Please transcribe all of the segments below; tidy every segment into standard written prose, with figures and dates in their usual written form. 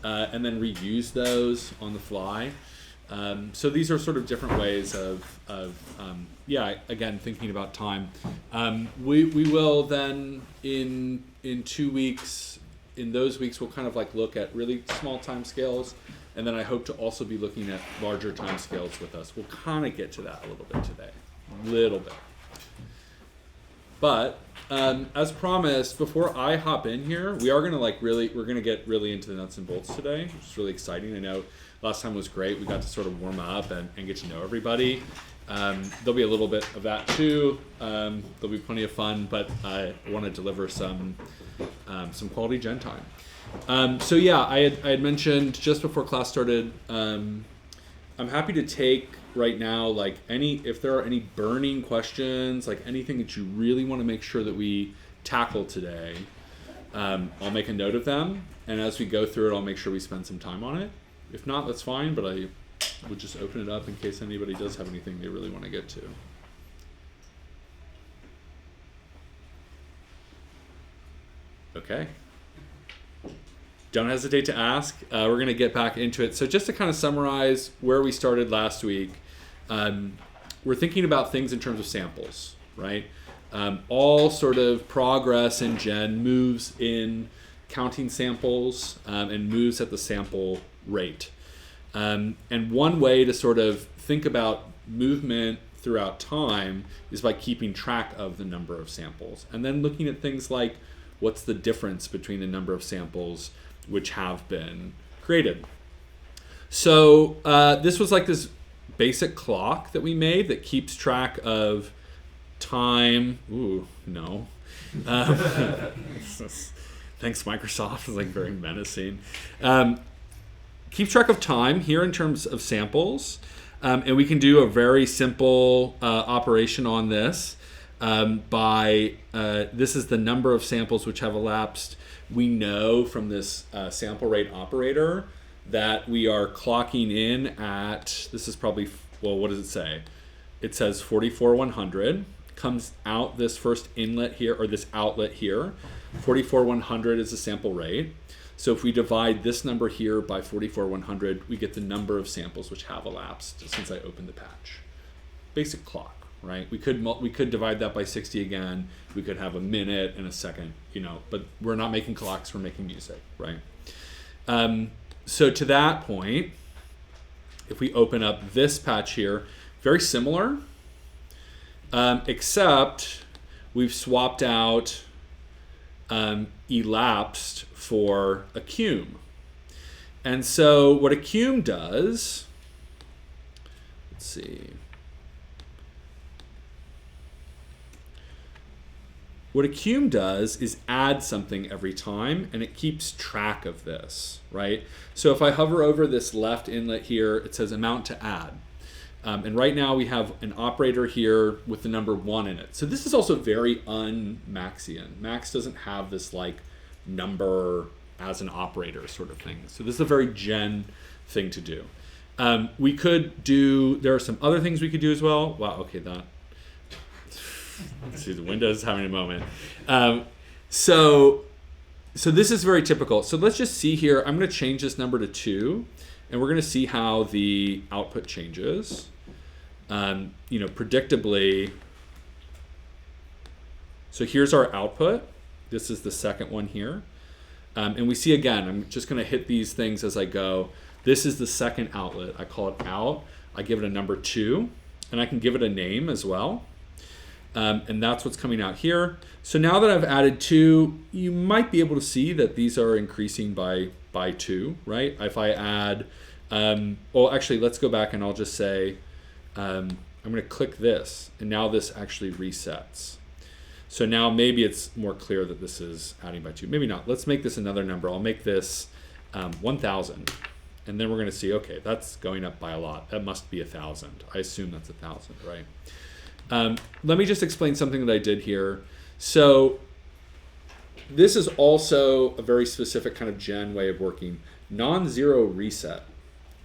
and then reuse those on the fly. So these are sort of different ways of again, thinking about time. We will then in 2 weeks, in those weeks, we'll kind of like look at really small time scales, and then I hope to also be looking at larger time scales with us. We'll kind of get to that a little bit today, But as promised, before I hop in here, we are gonna we're gonna get really into the nuts and bolts today, which is really exciting. I know last time was great. We got to sort of warm up and get to know everybody. There'll be a little bit of that too. There'll be plenty of fun, but I want to deliver some quality gen time. So yeah, I had mentioned just before class started, I'm happy to take right now, if there are any burning questions, like anything that you really want to make sure that we tackle today, I'll make a note of them, and as we go through it, I'll make sure we spend some time on it. If not, that's fine, but I would just open it up in case anybody does have anything they really want to get to. Okay. Don't hesitate to ask. We're going to get back into it. So just to kind of summarize where we started last week, we're thinking about things in terms of samples, right? All sort of progress in Gen moves in counting samples and moves at the sample rate. And one way to sort of think about movement throughout time is by keeping track of the number of samples, and then looking at things like what's the difference between the number of samples which have been created. So this was like this basic clock that we made that keeps track of time. Ooh, no. Thanks, Microsoft. It's like very menacing. Keep track of time here in terms of samples. And we can do a very simple operation on this this is the number of samples which have elapsed. We know from this sample rate operator that we are clocking in at, this is probably, well, what does it say? It says 44,100. Comes out this first inlet here, or this outlet here. 44,100 is the sample rate. So if we divide this number here by 44,100, we get the number of samples which have elapsed since I opened the patch. Basic clock, right? We could divide that by 60 again. We could have a minute and a second, but we're not making clocks, we're making music, right? So to that point, if we open up this patch here, very similar, except we've swapped out elapsed for accum. And so what accum does, let's see. What accum does is add something every time, and it keeps track of this, right? So if I hover over this left inlet here, it says amount to add. And right now we have an operator here with the number 1 in it. So this is also very un-Maxian. Max doesn't have this like number as an operator sort of thing. So this is a very Gen thing to do. We could do, there are some other things we could do as well. Wow, okay, that. See, the Windows is having a moment. So this is very typical. So let's just see here. I'm going to change this number to 2, and we're going to see how the output changes. Predictably. So here's our output. This is the second one here. And we see again, I'm just going to hit these things as I go. This is the second outlet. I call it out. I give it a number 2, and I can give it a name as well. And that's what's coming out here. So now that I've added 2, you might be able to see that these are increasing by 2, right? If I add, well, actually, let's go back and I'll just say, I'm going to click this, and now this actually resets. So now maybe it's more clear that this is adding by 2. Maybe not. Let's make this another number. I'll make this 1,000. And then we're going to see, okay, that's going up by a lot. That must be 1,000. I assume that's 1,000, right? Let me just explain something that I did here. So this is also a very specific kind of Gen way of working. Non-zero reset.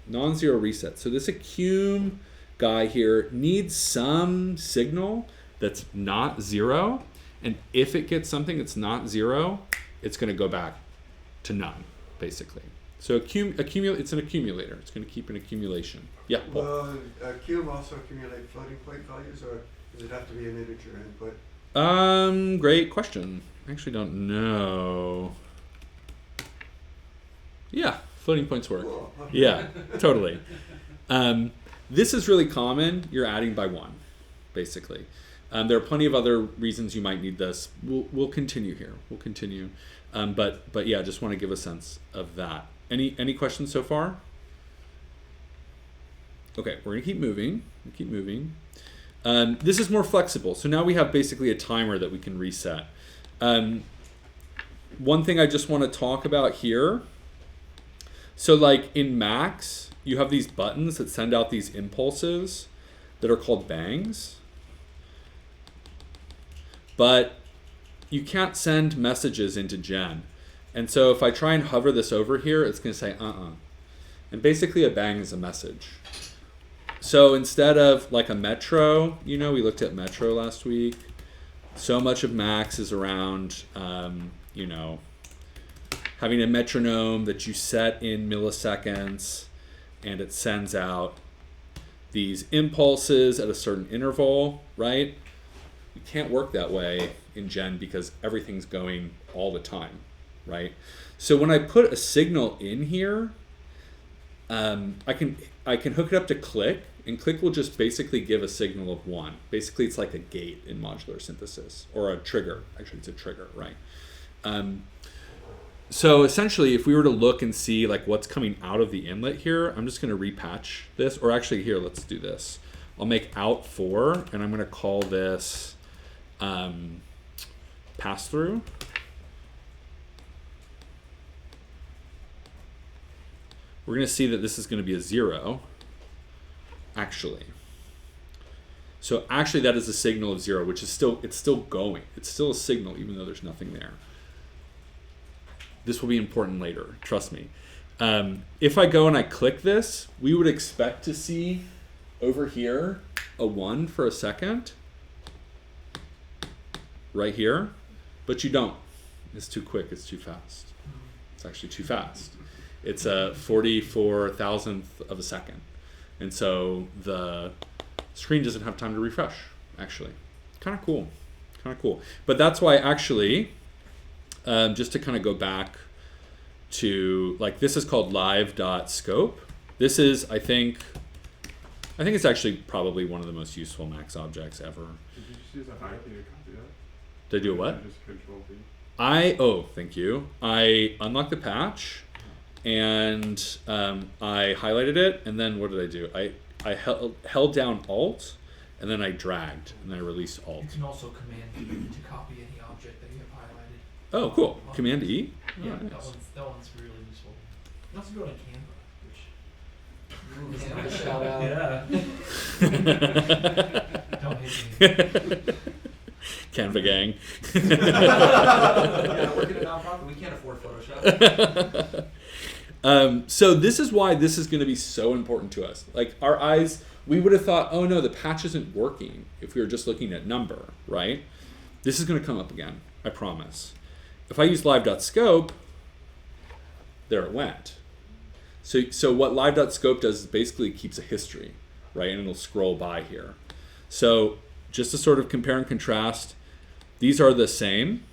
Non-zero reset. So this accum guy here needs some signal that's not 0. And if it gets something that's not 0, it's going to go back to none, basically. So it's an accumulator. It's going to keep an accumulation. Yeah, Paul. Will accum also accumulate floating point values, or does it have to be an integer input? Great question. I actually don't know. Yeah, floating points work. Cool. Okay. Yeah, totally. This is really common. You're adding by 1, basically. There are plenty of other reasons you might need this. We'll continue here. We'll continue. But yeah, just want to give a sense of that. Any questions so far? Okay, we're gonna keep moving. This is more flexible. So now we have basically a timer that we can reset. One thing I just want to talk about here. So like in Max, you have these buttons that send out these impulses that are called bangs. But you can't send messages into Gen. And so if I try and hover this over here, it's going to say, And basically a bang is a message. So instead of like a metro, we looked at metro last week. So much of Max is around, having a metronome that you set in milliseconds, and it sends out these impulses at a certain interval, right? You can't work that way in Gen because everything's going all the time, right? So when I put a signal in here, I can hook it up to click, and click will just basically give a signal of 1. Basically, it's like a gate in modular synthesis, or a trigger. Actually, it's a trigger, right? So essentially, if we were to look and see like what's coming out of the inlet here, I'm just going to repatch this. Or actually, here, let's do this. I'll make out 4, and I'm going to call this pass through. We're going to see that this is going to be a 0, actually. So actually, that is a signal of 0, which is still going. It's still a signal, even though there's nothing there. This will be important later, trust me. If I go and I click this, we would expect to see over here a 1 for a second, right here, but you don't. It's too quick, it's too fast. It's actually too fast. It's a 44,000th of a second. And so the screen doesn't have time to refresh, actually. Kind of cool. But that's why actually, just to kind of go back to, like, this is called live.scope. This is, I think it's actually probably one of the most useful Max objects ever. Did you just use a high key to copy that? Did I do what? Just Control V. Thank you. I unlocked the patch, and I highlighted it, and then what did I do? I held down Alt, and then I dragged, and then I released Alt. You can also Command E to copy any object that you have highlighted. Oh, cool. Command E? Yeah, Oh, nice. that one's really useful. You can also go to Canva, which Shout out. yeah. Don't hate me. Canva gang. Yeah, working at a nonprofit, we can't afford Photoshop. So this is why this is going to be so important to us. Like our eyes, we would have thought, oh no, the patch isn't working if we were just looking at number, right? This is going to come up again, I promise. If I use live.scope, there it went. So what live.scope does is basically keeps a history, right? And it'll scroll by here. So just to sort of compare and contrast, these are the same,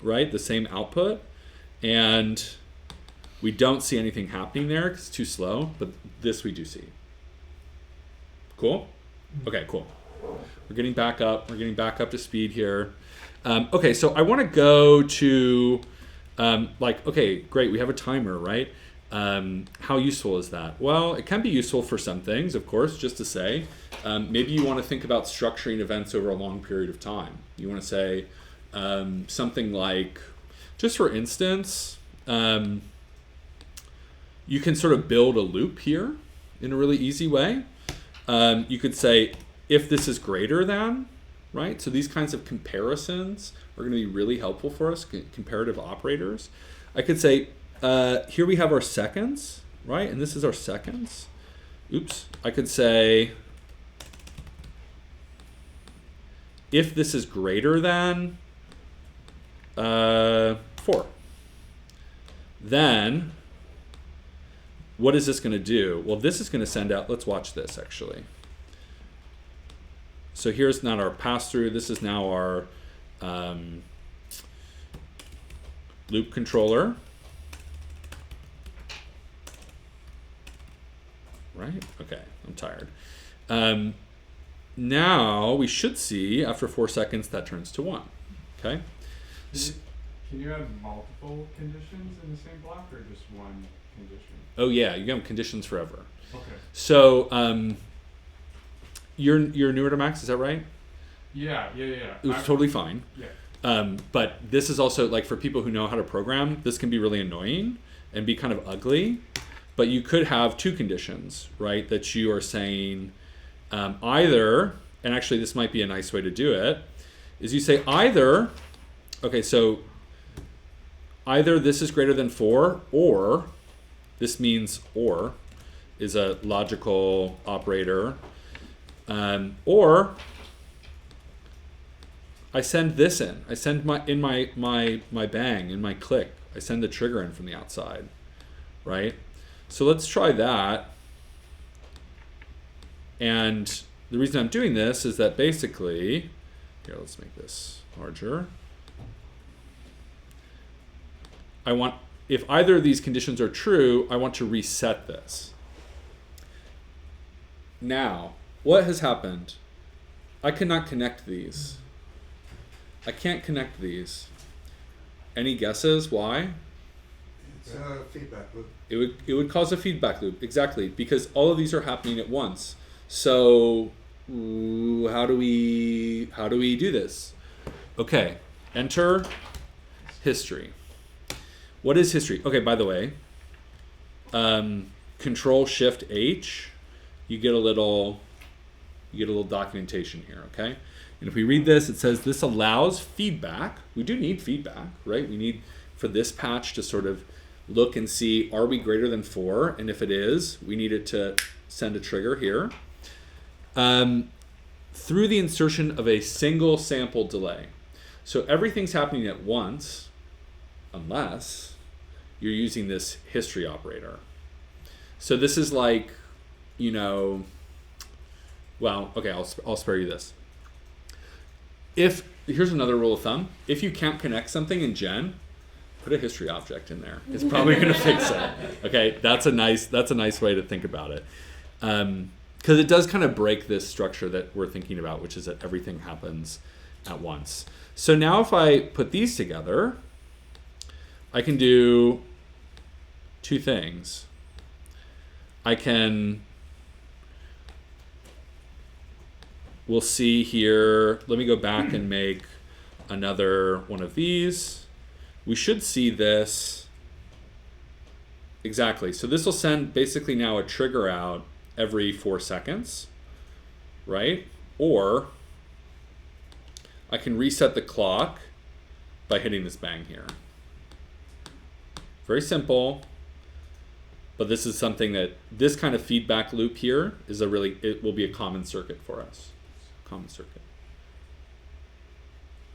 right? The same output. And we don't see anything happening there because it's too slow, but this we do see. Cool? Okay, cool. We're getting back up. We're getting back up to speed here. Okay, so I want to go to, okay, great, we have a timer, right? How useful is that? Well, it can be useful for some things, of course, just to say. Maybe you want to think about structuring events over a long period of time. You want to say something like, just for instance, you can sort of build a loop here in a really easy way. You could say, if this is greater than, right? So these kinds of comparisons are going to be really helpful for us, comparative operators. I could say, here we have our seconds, right? And this is our seconds. Oops. I could say, if this is greater than 4, Then what is this going to do? Well, this is going to send out, let's watch this actually. So here's not our pass-through. This is now our loop controller. Right? Okay, I'm tired. Now we should see after 4 seconds that turns to 1. Okay? Can you have multiple conditions in the same block or just one condition? Oh yeah, you have conditions forever. Okay. So you're newer to Max, is that right? Yeah. It was totally fine. Yeah. But this is also like for people who know how to program, this can be really annoying and be kind of ugly. But you could have 2 conditions, right? That you are saying either, and actually this might be a nice way to do it, is you say either, okay, so either this is greater than 4, or this means or is a logical operator, or I send this in. I send my bang, in my click. I send the trigger in from the outside, right? So let's try that. And the reason I'm doing this is that basically, here, let's make this larger. I want, if either of these conditions are true, I want to reset this. Now, what has happened? I cannot connect these. I can't connect these. Any guesses why? It's a feedback loop. It would cause a feedback loop, exactly, because all of these are happening at once. So how do we do this? Okay, enter history. What is history? Okay, by the way, Control Shift H, you get a little documentation here. Okay, and if we read this, it says this allows feedback. We do need feedback, right? We need for this patch to sort of look and see, are we greater than 4? And if it is, we need it to send a trigger here. Through the insertion of a single sample delay. So everything's happening at once, unless you're using this history operator. So this is like, you know, well, okay, I'll spare you this. Here's another rule of thumb. If you can't connect something in Gen, put a history object in there. It's probably going to fix it. Okay, that's a nice way to think about it, because it does kind of break this structure that we're thinking about, which is that everything happens at once. So now if I put these together, I can do 2 things. We'll see here. Let me go back and make another one of these. We should see this. Exactly. So this will send basically now a trigger out every 4 seconds, right? Or I can reset the clock by hitting this bang here. Very simple, but this is something that this kind of feedback loop here is it will be a common circuit for us. Common circuit.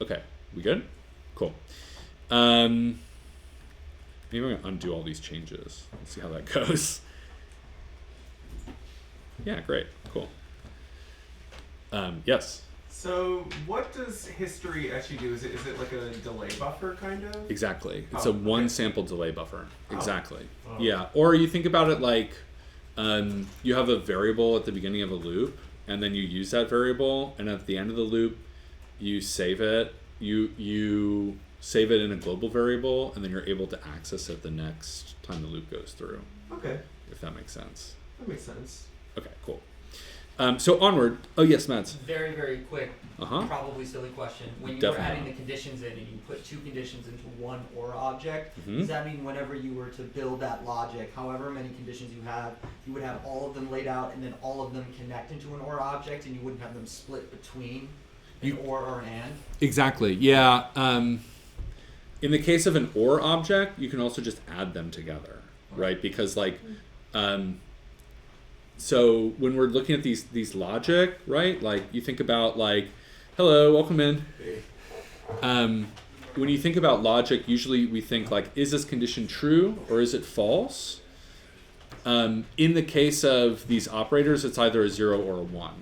Okay, we good? Cool. Maybe I'm going to undo all these changes. Let's see how that goes. Yeah, great. Cool. Yes? So what does history actually do? Is it like a delay buffer kind of? Exactly. It's Oh, a one okay. sample delay buffer. Oh. Exactly. Oh. Yeah. Or you think about it like you have a variable at the beginning of a loop, and then you use that variable, and at the end of the loop, you save it. You save it in a global variable, and then you're able to access it the next time the loop goes through. Okay, If that makes sense. that makes sense. Okay, cool. So onward. Oh yes, Mads. Very, very quick, Uh-huh. probably silly question. When you Definitely were adding not. the conditions in and you put 2 conditions into one OR object, Mhm. does that mean whenever you were to build that logic, however many conditions you have, you would have all of them laid out and then all of them connect into an OR object and you wouldn't have them split between an OR or an AND? Exactly. Yeah. In the case of an OR object, you can also just add them together, right? Because like, so when we're looking at these logic, right? Like you think about like, hello, welcome in. when you think about logic, usually we think like, is this condition true or is it false? In the case of these operators, it's either a 0 or a 1.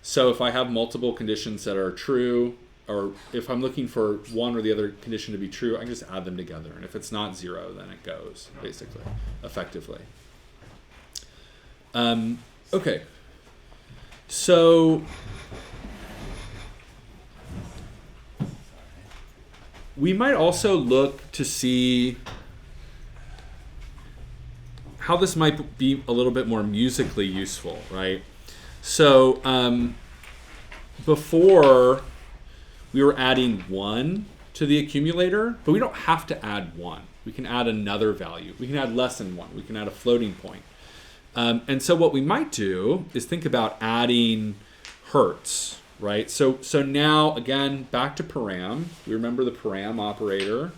So if I have multiple conditions that are true, or if I'm looking for one or the other condition to be true, I can just add them together. And if it's not 0, then it goes, basically, effectively. Okay. So we might also look to see how this might be a little bit more musically useful, right? So before we were adding 1 to the accumulator, but we don't have to add 1. We can add another value. We can add less than 1. We can add a floating point. And so what we might do is think about adding hertz, right? So now, again, back to param. We remember the param operator.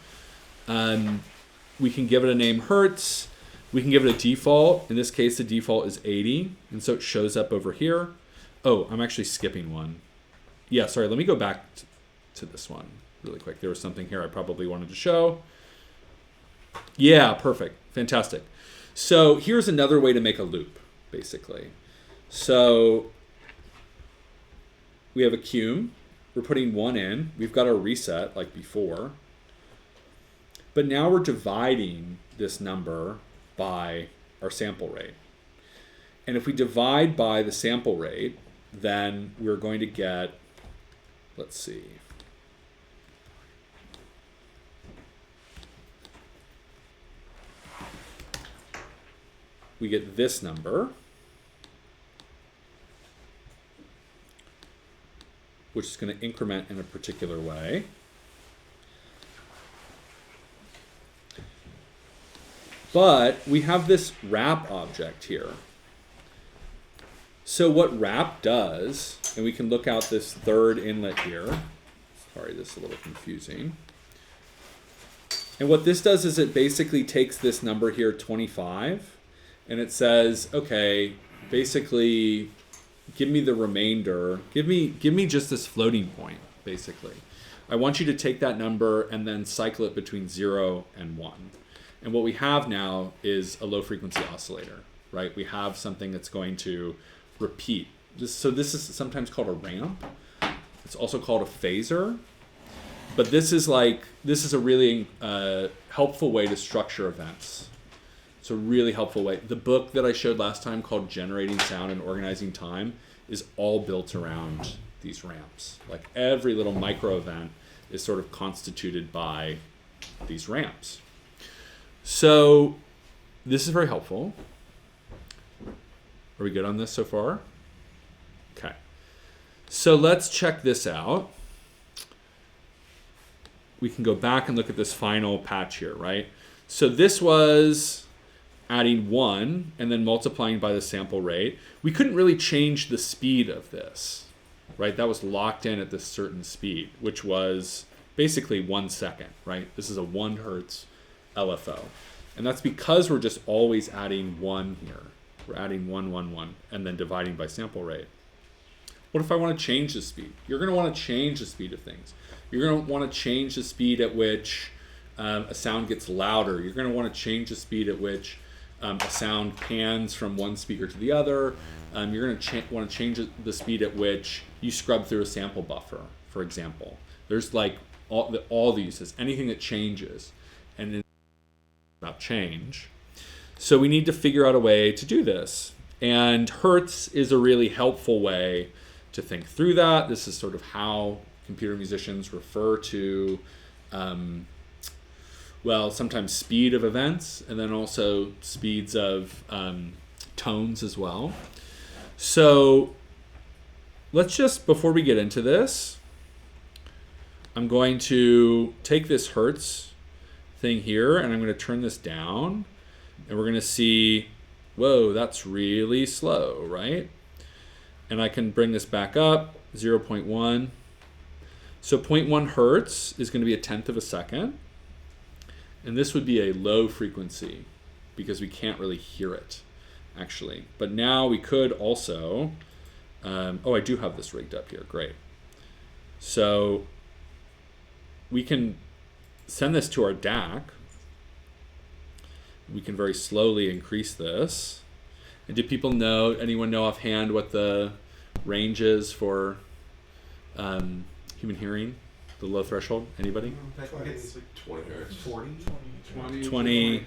We can give it a name hertz. We can give it a default. In this case, the default is 80. And so it shows up over here. Oh, I'm actually skipping one. Yeah, sorry. Let me go back to this one really quick. There was something here I probably wanted to show. Yeah, perfect. Fantastic. So here's another way to make a loop, basically. So we have accum. We're putting 1 in. We've got our reset like before. But now we're dividing this number by our sample rate. And if we divide by the sample rate, then we're going to get, let's see. We get this number, which is going to increment in a particular way. But we have this wrap object here. So what wrap does, and we can look out this third inlet here. Sorry, this is a little confusing. And what this does is it basically takes this number here, 25, and it says, okay, basically, give me the remainder. Give me just this floating point, basically. I want you to take that number and then cycle it between 0 and 1. And what we have now is a low frequency oscillator, right? We have something that's going to repeat. So this is sometimes called a ramp. It's also called a phasor. But this is a really helpful way to structure events. It's a really helpful way. The book that I showed last time called Generating Sound and Organizing Time is all built around these ramps. Like every little micro event is sort of constituted by these ramps. So this is very helpful. Are we good on this so far? Okay. So let's check this out. We can go back and look at this final patch here, right? So this was adding 1 and then multiplying by the sample rate. We couldn't really change the speed of this, right? That was locked in at this certain speed, which was basically 1 second, right? This is a 1 hertz LFO. And that's because we're just always adding 1 here. We're adding 1, 1, 1, and then dividing by sample rate. What if I want to change the speed? You're going to want to change the speed of things. You're going to want to change the speed at which a sound gets louder. You're going to want to change the speed at which a sound pans from one speaker to the other. You're going to want to change the speed at which you scrub through a sample buffer, for example. There's like all the uses, anything that changes, and then about change. So we need to figure out a way to do this. And Hertz is a really helpful way to think through that. This is sort of how computer musicians refer to, well, sometimes speed of events, and then also speeds of tones as well. So let's just, before we get into this, I'm going to take this Hertz thing here, and I'm going to turn this down, and we're going to see, whoa, that's really slow, right? And I can bring this back up, 0.1. So 0.1 Hertz is going to be 1/10 of a second. And this would be a low frequency because we can't really hear it, actually. But now we could also, oh, I do have this rigged up here, great. So we can send this to our DAC, we can very slowly increase this. And do people know, anyone know offhand what the range is for human hearing? The low threshold? Anybody? I think it's like 20 hertz. 40. 20.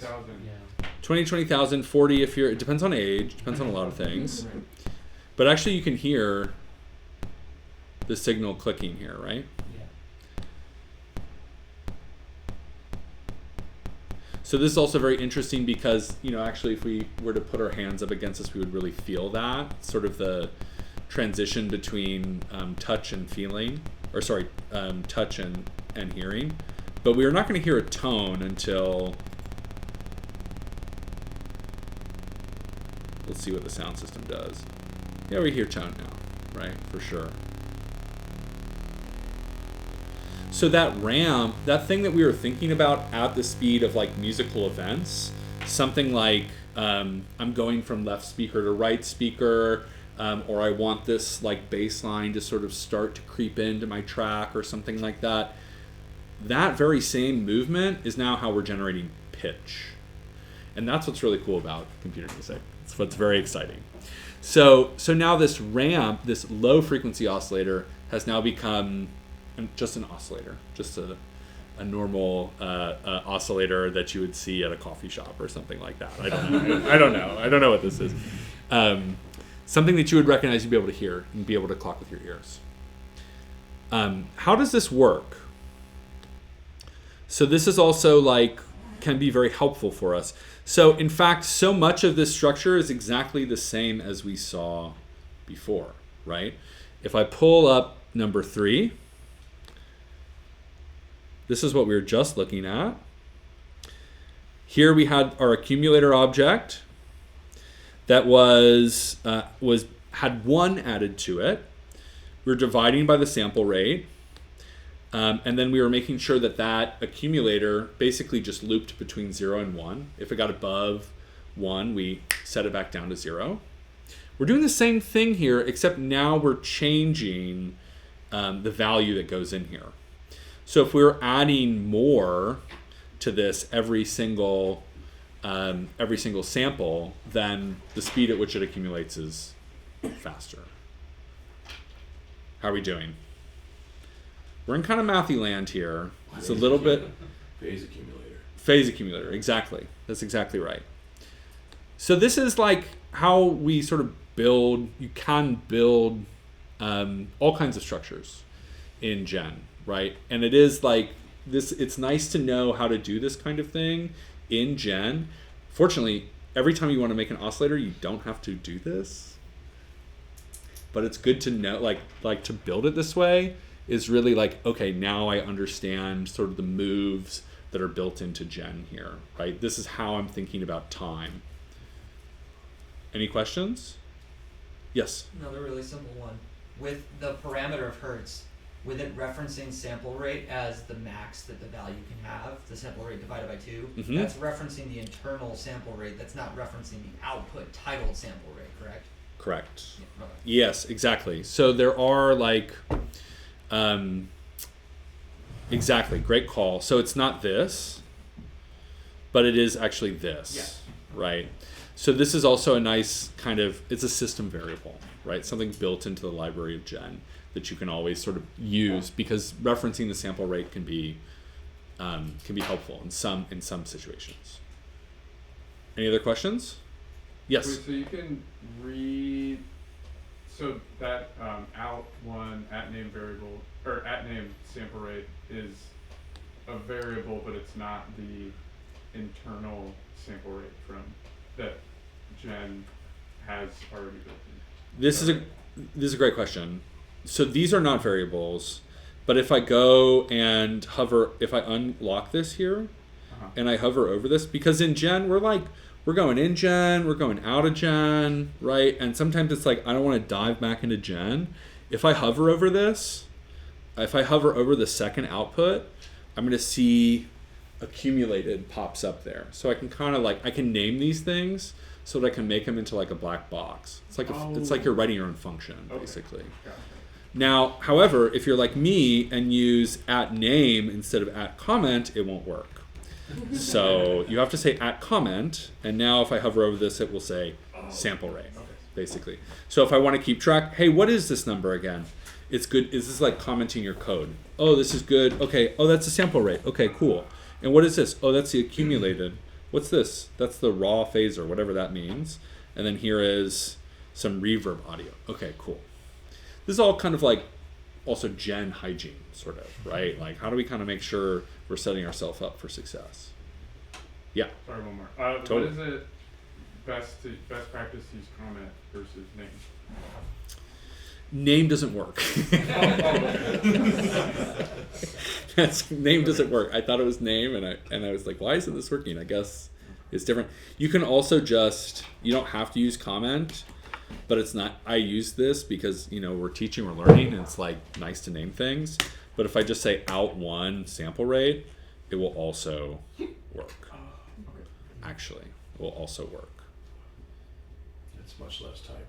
20,000, 40 if you're, it depends on age, depends on a lot of things. But actually you can hear the signal clicking here, right? So this is also very interesting because, you know, actually if we were to put our hands up against this, we would really feel that, sort of the transition between touch and feeling, or sorry, touch and hearing. But we are not going to hear a tone until, let's see what the sound system does. Yeah, we hear tone now, right, for sure. So that ramp, that thing that we were thinking about at the speed of like musical events, something like I'm going from left speaker to right speaker, or I want this like bass line to sort of start to creep into my track or something like that. That very same movement is now how we're generating pitch. And that's what's really cool about computer music. It's what's very exciting. So now this ramp, this low frequency oscillator has now become just an oscillator, just a normal oscillator that you would see at a coffee shop or something like that. I don't know. I don't know what this is. Something that you would recognize, you'd be able to hear and be able to clock with your ears. How does this work? So this is also like, can be very helpful for us. So in fact, so much of this structure is exactly the same as we saw before, right? If I pull up number 3, this is what we were just looking at. Here we had our accumulator object that had 1 added to it. We were dividing by the sample rate. And then we were making sure that that accumulator basically just looped between 0 and 1. If it got above 1, we set it back down to 0. We're doing the same thing here, except now we're changing the value that goes in here. So if we were adding more to this every single sample, then the speed at which it accumulates is faster. How are we doing? We're in kind of mathy land here. It's a little bit... Phase accumulator. Phase accumulator, exactly. That's exactly right. So this is like how we sort of build, you can build all kinds of structures in Gen, right? And it is like this, it's nice to know how to do this kind of thing in Gen. Fortunately, every time you want to make an oscillator, you don't have to do this. But it's good to know, like to build it this way is really like, okay, now I understand sort of the moves that are built into Gen here, right? This is how I'm thinking about time. Any questions? Yes? Another really simple one. With the parameter of hertz, with it referencing sample rate as the max that the value can have, the sample rate divided by 2, that's referencing the internal sample rate. That's not referencing the output titled sample rate, correct? Correct. Yeah, okay. Yes, exactly. So there are like... exactly, great call. So it's not this, but it is actually this, right? So this is also a nice kind of, it's a system variable, right? Something built into the library of Gen that you can always sort of use because referencing the sample rate can be helpful in some situations. Any other questions? Yes. Wait, so you can read. So that out1 at name variable or at name sample rate is a variable, but it's not the internal sample rate from that Gen has already built in. This is a great question. So these are not variables, but if I go and hover, if I unlock this here and I hover over this, because in Gen we're going in Gen, we're going out of Gen, right? And sometimes it's like, I don't want to dive back into Gen. If I hover over this, if I hover over the second output, I'm going to see accumulated pops up there. So I can kind of like, I can name these things so that I can make them into like a black box. It's like it's like you're writing your own function, basically. Gotcha. Now, however, if you're like me and use @name instead of @comment, it won't work. So you have to say @comment, and now if I hover over this, it will say sample rate, basically. So if I want to keep track, hey, what is this number again? It's good. Is this like commenting your code? Oh, this is good. Okay. Oh, that's a sample rate. Okay, cool. And what is this? Oh, that's the accumulated. What's this? That's the raw phasor, whatever that means. And then here is some reverb audio. Okay, cool. This is all kind of like also gen hygiene, sort of, right? Like, how do we kind of make sure we're setting ourselves up for success? Yeah. Sorry, one more. Totally. What is it best practice to use comment versus name? Name doesn't work. Name doesn't work. I thought it was name, and I was like, why isn't this working? I guess it's different. You can also you don't have to use comment, but it's not. I use this because we're teaching, we're learning, and it's like nice to name things. But if I just say out1 sample rate, it will also work. Actually, it will also work. It's much less typing.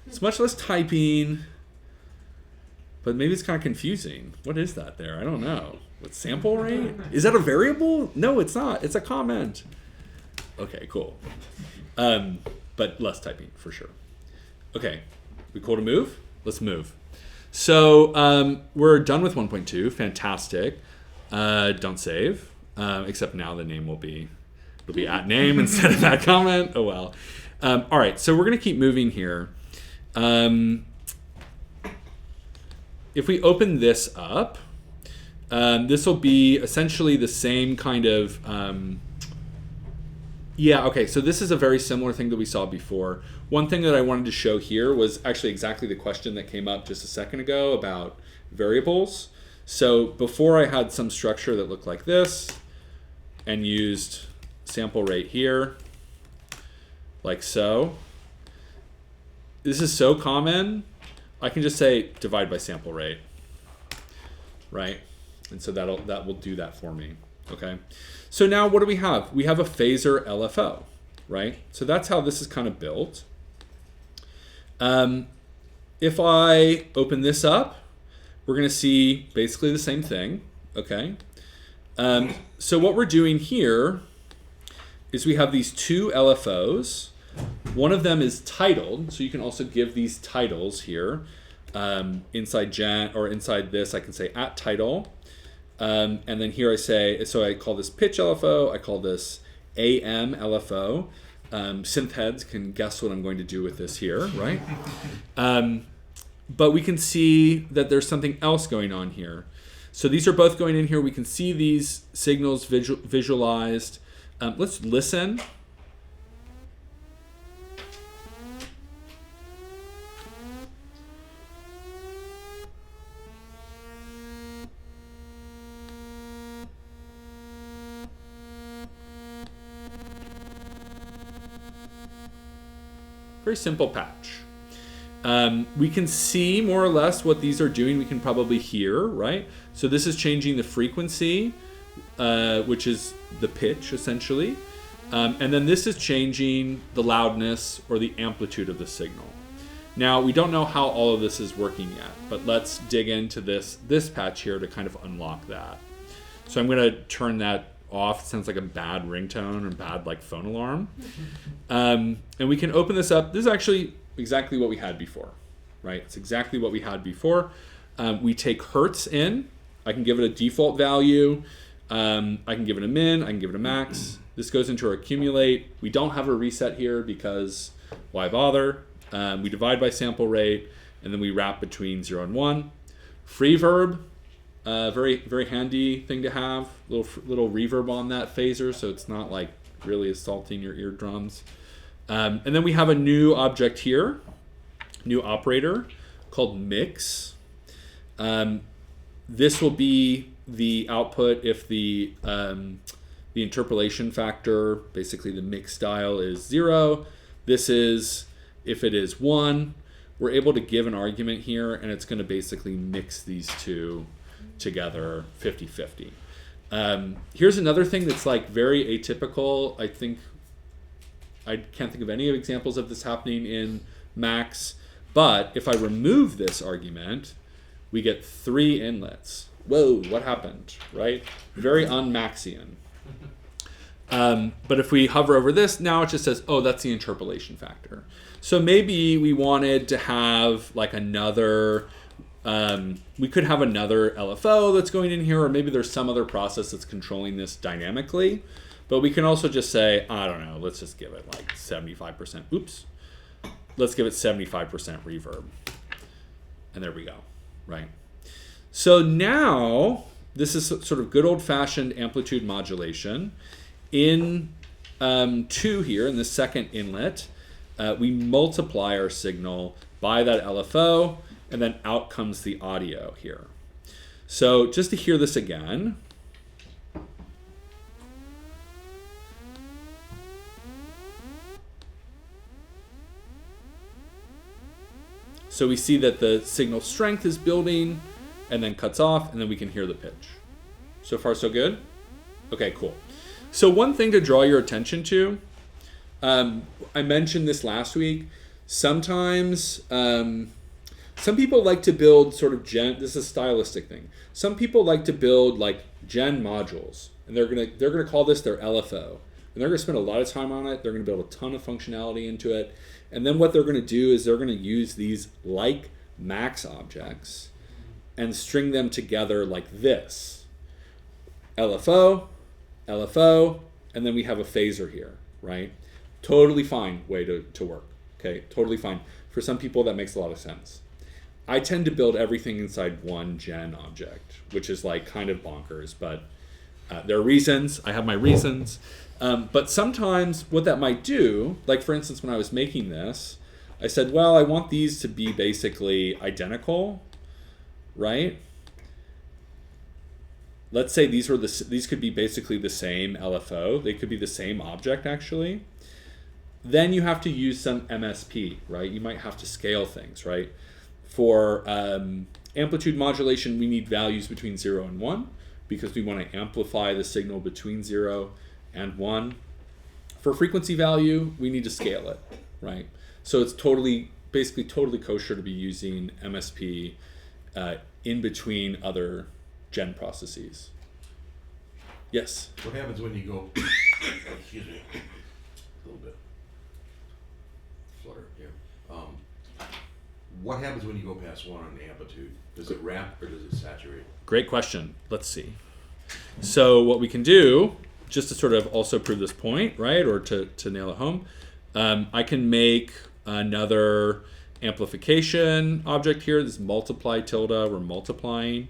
It's much less typing, but maybe it's kind of confusing. What is that there? I don't know. What sample rate? Is that a variable? No, it's not. It's a comment. Okay, cool. But less typing for sure. Okay, we cool to move? Let's move. So we're done with 1.2. Fantastic. Don't save. Except now the name it'll be @name instead of @comment. Oh well. All right, so we're gonna keep moving here. If we open this up, this will be essentially the same kind of, okay, so this is a very similar thing that we saw before. One thing that I wanted to show here was actually exactly the question that came up just a second ago about variables. So before I had some structure that looked like this and used sample rate here, like so. This is so common, I can just say divide by sample rate, right? And so that will do that for me, okay? So now what do we have? We have a phasor LFO, right? So that's how this is kind of built. If I open this up, we're gonna see basically the same thing, okay? So what we're doing here is we have these two LFOs. One of them is titled, so you can also give these titles here. Inside inside this, I can say @title. And then here I say, so I call this pitch LFO, I call this AM LFO. Synth heads can guess what I'm going to do with this here, right? But we can see that there's something else going on here. So these are both going in here. We can see these signals visualized. Let's listen. Very simple patch. We can see more or less what these are doing. We can probably hear, right? So this is changing the frequency, which is the pitch essentially. And then this is changing the loudness or the amplitude of the signal. Now, we don't know how all of this is working yet, but let's dig into this patch here to kind of unlock that. So I'm gonna turn that off. It sounds like a bad ringtone or bad like phone alarm. And we can open this up. This is actually exactly what we had before, right? It's exactly what we had before. We take hertz in. I can give it a default value. I can give it a min. I can give it a max. This goes into our accumulate. We don't have a reset here because why bother? We divide by sample rate, and then we wrap between 0 and 1. Free verb. Very, very handy thing to have. Little reverb on that phasor, so it's not like really assaulting your eardrums. And then we have a new object here, new operator called mix. This will be the output if the interpolation factor, basically the mix style, is 0. This is if it is 1. We're able to give an argument here, and it's going to basically mix these two together 50-50. Here's another thing that's like very atypical. I can't think of any examples of this happening in Max, but if I remove this argument, we get 3 inlets. Whoa, what happened, right? Very un-Maxian. But if we hover over this, now it just says, oh, that's the interpolation factor. So maybe we wanted to have like another, we could have another LFO that's going in here, or maybe there's some other process that's controlling this dynamically. But we can also just say, I don't know, let's just give it like 75%. Oops. Let's give it 75% reverb. And there we go, right? So now, this is sort of good old-fashioned amplitude modulation. In 2 here, in the second inlet, we multiply our signal by that LFO, and then out comes the audio here. So just to hear this again. So we see that the signal strength is building and then cuts off, and then we can hear the pitch. So far, so good? Okay, cool. So one thing to draw your attention to, I mentioned this last week, sometimes some people like to build sort of this is a stylistic thing. Some people like to build like gen modules, and they're gonna call this their LFO. And they're gonna spend a lot of time on it. They're gonna build a ton of functionality into it. And then what they're gonna do is they're gonna use these like max objects and string them together like this. LFO, LFO, and then we have a phaser here, right? Totally fine way to work, okay? Totally fine. For some people, that makes a lot of sense. I tend to build everything inside one gen object, which is like kind of bonkers, but there are reasons. I have my reasons. But sometimes what that might do, like for instance, when I was making this, I said, well, I want these to be basically identical, right? Let's say these could be basically the same LFO. They could be the same object actually. Then you have to use some MSP, right? You might have to scale things, right? For amplitude modulation, we need values between 0 and 1 because we want to amplify the signal between 0 and 1. For frequency value, we need to scale it, right? So it's basically totally kosher to be using MSP in between other gen processes. Yes? What happens when you go, excuse me, a little bit, flutter, yeah. What happens when you go past 1 on the amplitude? Does it ramp or does it saturate? Great question. Let's see. So what we can do, just to sort of also prove this point, right, or to nail it home, I can make another amplification object here. This multiply tilde, we're multiplying.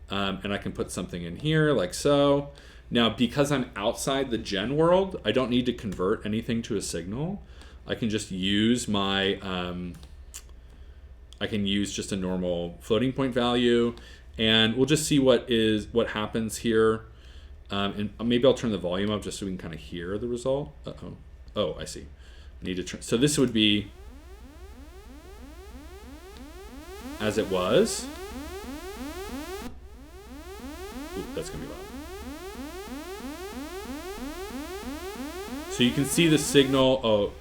And I can put something in here like so. Now, because I'm outside the gen world, I don't need to convert anything to a signal. I can just use my, I can use just a normal floating point value, and we'll just see what happens here. And maybe I'll turn the volume up just so we can kind of hear the result. Uh-oh. Oh, I see. I need to turn. So this would be as it was. Ooh, that's gonna be loud. So you can see the signal. Oh,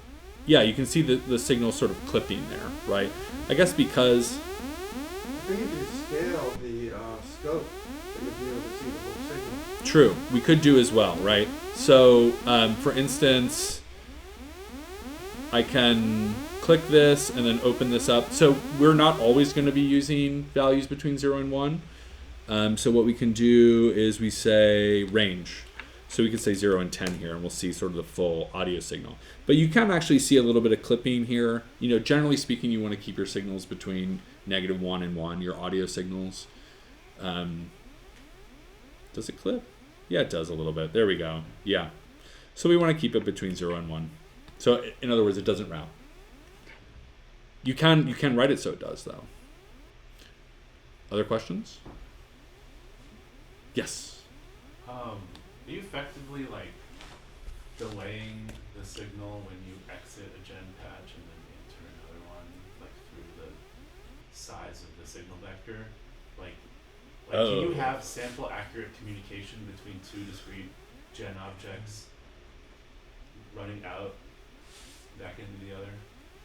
yeah, you can see the signal sort of clipping there, right? I guess because. I think if you scale the scope, then you'll be able to see the whole signal. True, we could do as well, right? So, for instance, I can click this and then open this up. So we're not always going to be using values between 0 and 1. So what we can do is we say range. So we can say 0 and 10 here, and we'll see sort of the full audio signal. But you can actually see a little bit of clipping here. You know, generally speaking, you want to keep your signals between -1 and 1, your audio signals. Does it clip? Yeah, it does a little bit. There we go. Yeah. So we want to keep it between 0 and 1. So in other words, it doesn't route. You can write it so it does, though. Other questions? Yes. Are you effectively like delaying the signal when you exit a gen patch and then enter another one, like through the size of the signal vector? Like can you have sample accurate communication between two discrete gen objects running out back into the other?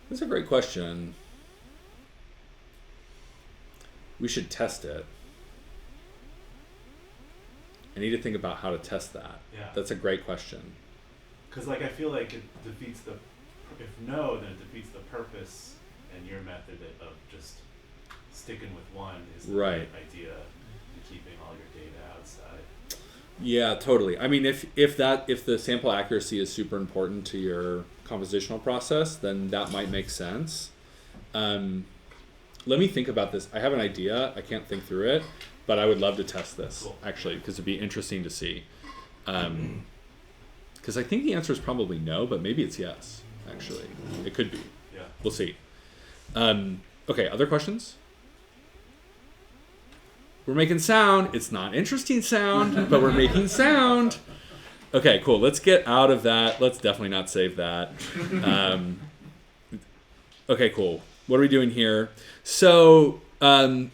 That's a great question. we should test it. I need to think about how to test that. Yeah. That's a great question. Because like I feel like it defeats the, if no, then it defeats the purpose and your method of just sticking with one is the Right. idea and keeping all your data outside. Yeah, totally. I mean, if the sample accuracy is super important to your compositional process, then that might make sense. Let me think about this. I have an idea. I can't think through it, but I would love to test this Cool. actually, because it'd be interesting to see. Because I think the answer is probably no, but maybe it's yes. Actually, it could be. Yeah. We'll see. Okay, other questions? We're making sound. It's not interesting sound, but we're making sound. Okay, cool. Let's get out of that. Let's definitely not save that. Okay, cool. What are we doing here? So, I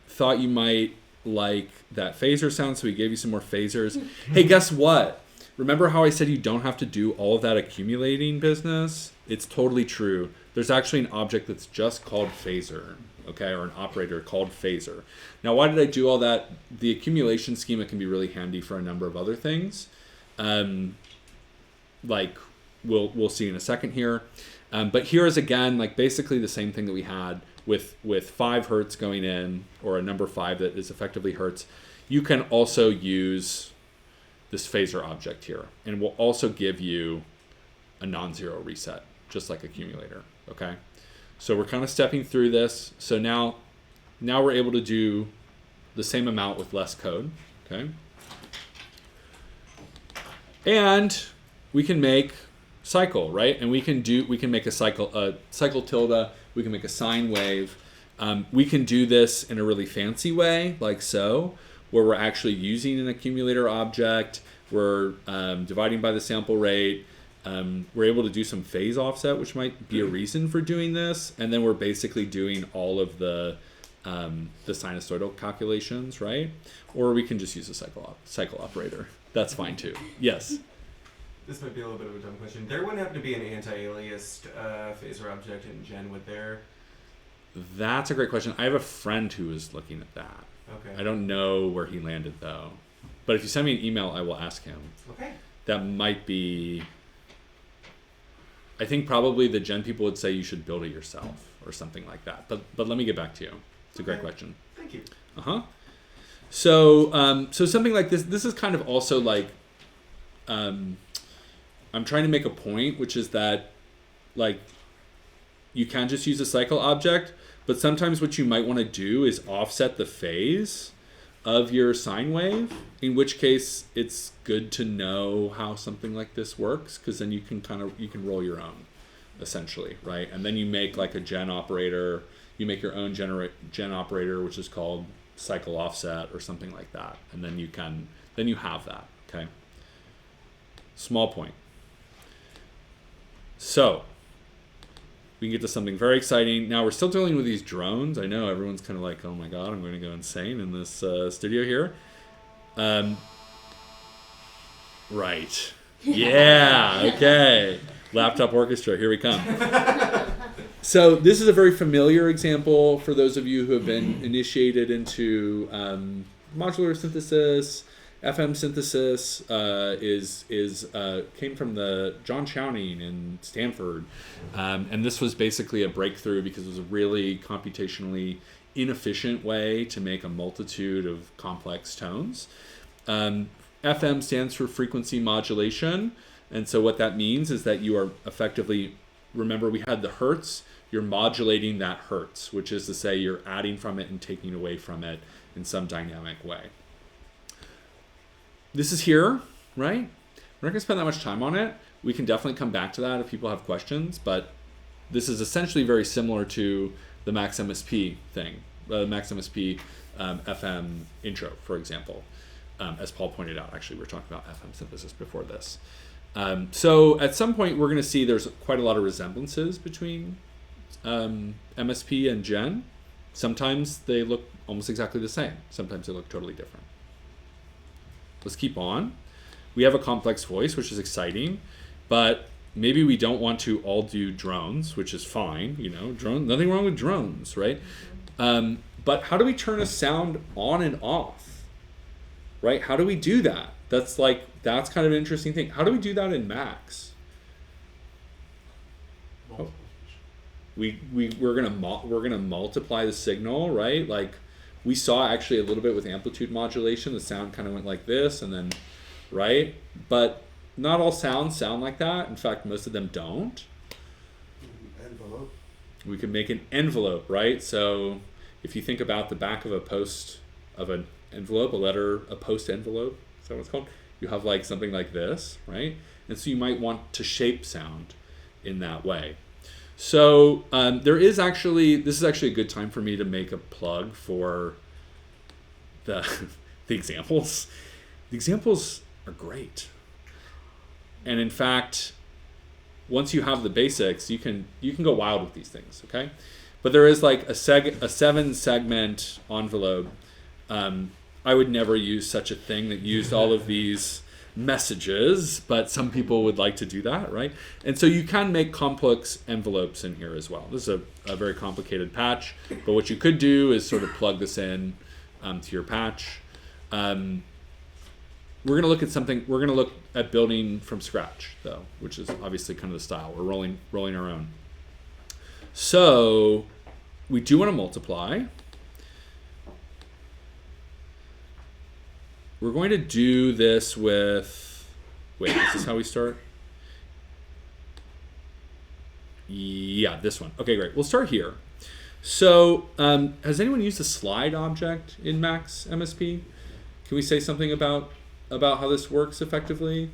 thought you might like that phaser sound, so we gave you some more phasers. Hey, guess what? Remember how I said you don't have to do all of that accumulating business? It's totally true. There's actually an object that's just called phaser, okay, or an operator called phaser. Now, why did I do all that? The accumulation schema can be really handy for a number of other things. Like we'll see in a second here. But here is again like basically the same thing that we had with 5 hertz going in, or a number 5 that is effectively hertz. You can also use this phaser object here, and will also give you a non-zero reset, just like accumulator. Okay, so we're kind of stepping through this. So now we're able to do the same amount with less code. Okay, and we can make cycle, right? And we can make a cycle tilde. We can make a sine wave. We can do this in a really fancy way, like so, where we're actually using an accumulator object. We're dividing by the sample rate. We're able to do some phase offset, which might be a reason for doing this. And then we're basically doing all of the sinusoidal calculations, right? Or we can just use a cycle operator. That's fine too. Yes. This might be a little bit of a dumb question. There wouldn't happen to be an anti-aliased phaser object in Gen, would there? That's a great question. I have a friend who is looking at that. Okay. I don't know where he landed though. But if you send me an email, I will ask him. Okay. That might be... I think probably the Gen people would say you should build it yourself or something like that. But let me get back to you. It's a great question. Thank you. Uh-huh. So something like this is kind of also like... I'm trying to make a point, which is that like you can just use a cycle object, but sometimes what you might want to do is offset the phase of your sine wave, in which case it's good to know how something like this works, because then you can roll your own essentially, right? And then you make like a gen operator, you make your own gen operator, which is called cycle offset or something like that. And then you have that, okay? Small point. So we can get to something very exciting. Now we're still dealing with these drones. I know everyone's kind of like, oh my God, I'm going to go insane in this studio here. Right. Yeah, okay. Laptop orchestra, here we come. So this is a very familiar example for those of you who have been initiated into modular synthesis. FM synthesis came from the John Chowning in Stanford, and this was basically a breakthrough because it was a really computationally inefficient way to make a multitude of complex tones. FM stands for frequency modulation, and so what that means is that you are effectively, remember we had the hertz, you're modulating that hertz, which is to say you're adding from it and taking away from it in some dynamic way. This is here, right? We're not going to spend that much time on it. We can definitely come back to that if people have questions, but this is essentially very similar to the MaxMSP thing, MaxMSP FM intro, for example. As Paul pointed out, actually, we were talking about FM synthesis before this. So at some point, we're going to see there's quite a lot of resemblances between MSP and Gen. Sometimes they look almost exactly the same. Sometimes they look totally different. Let's keep on. We have a complex voice, which is exciting, but maybe we don't want to all do drones, which is fine, you know, nothing wrong with drones, right? But how do we turn a sound on and off, right? How do we do that? That's kind of an interesting thing. How do we do that in Max? Oh. We're gonna multiply the signal, right? Like we saw actually a little bit with amplitude modulation, the sound kind of went like this and then, right? But not all sounds sound like that. In fact, most of them don't. Envelope. We could make an envelope, right? So if you think about the back of a post of an envelope, a post envelope, is that what it's called? You have like something like this, right? And so you might want to shape sound in that way. So this is actually a good time for me to make a plug for the examples. The examples are great. And in fact, once you have the basics, you can go wild with these things, okay? But there is like a 7-segment envelope. I would never use such a thing that used all of these messages, but some people would like to do that, right? And so you can make complex envelopes in here as well. This is a very complicated patch, but what you could do is sort of plug this in to your patch. We're going to look at building from scratch, though, which is obviously kind of the style. We're rolling our own. So we do want to multiply. We're going to do this with, wait, is this how we start? Yeah, this one. Okay, great. We'll start here. So has anyone used a slide object in MaxMSP? Can we say something about how this works effectively?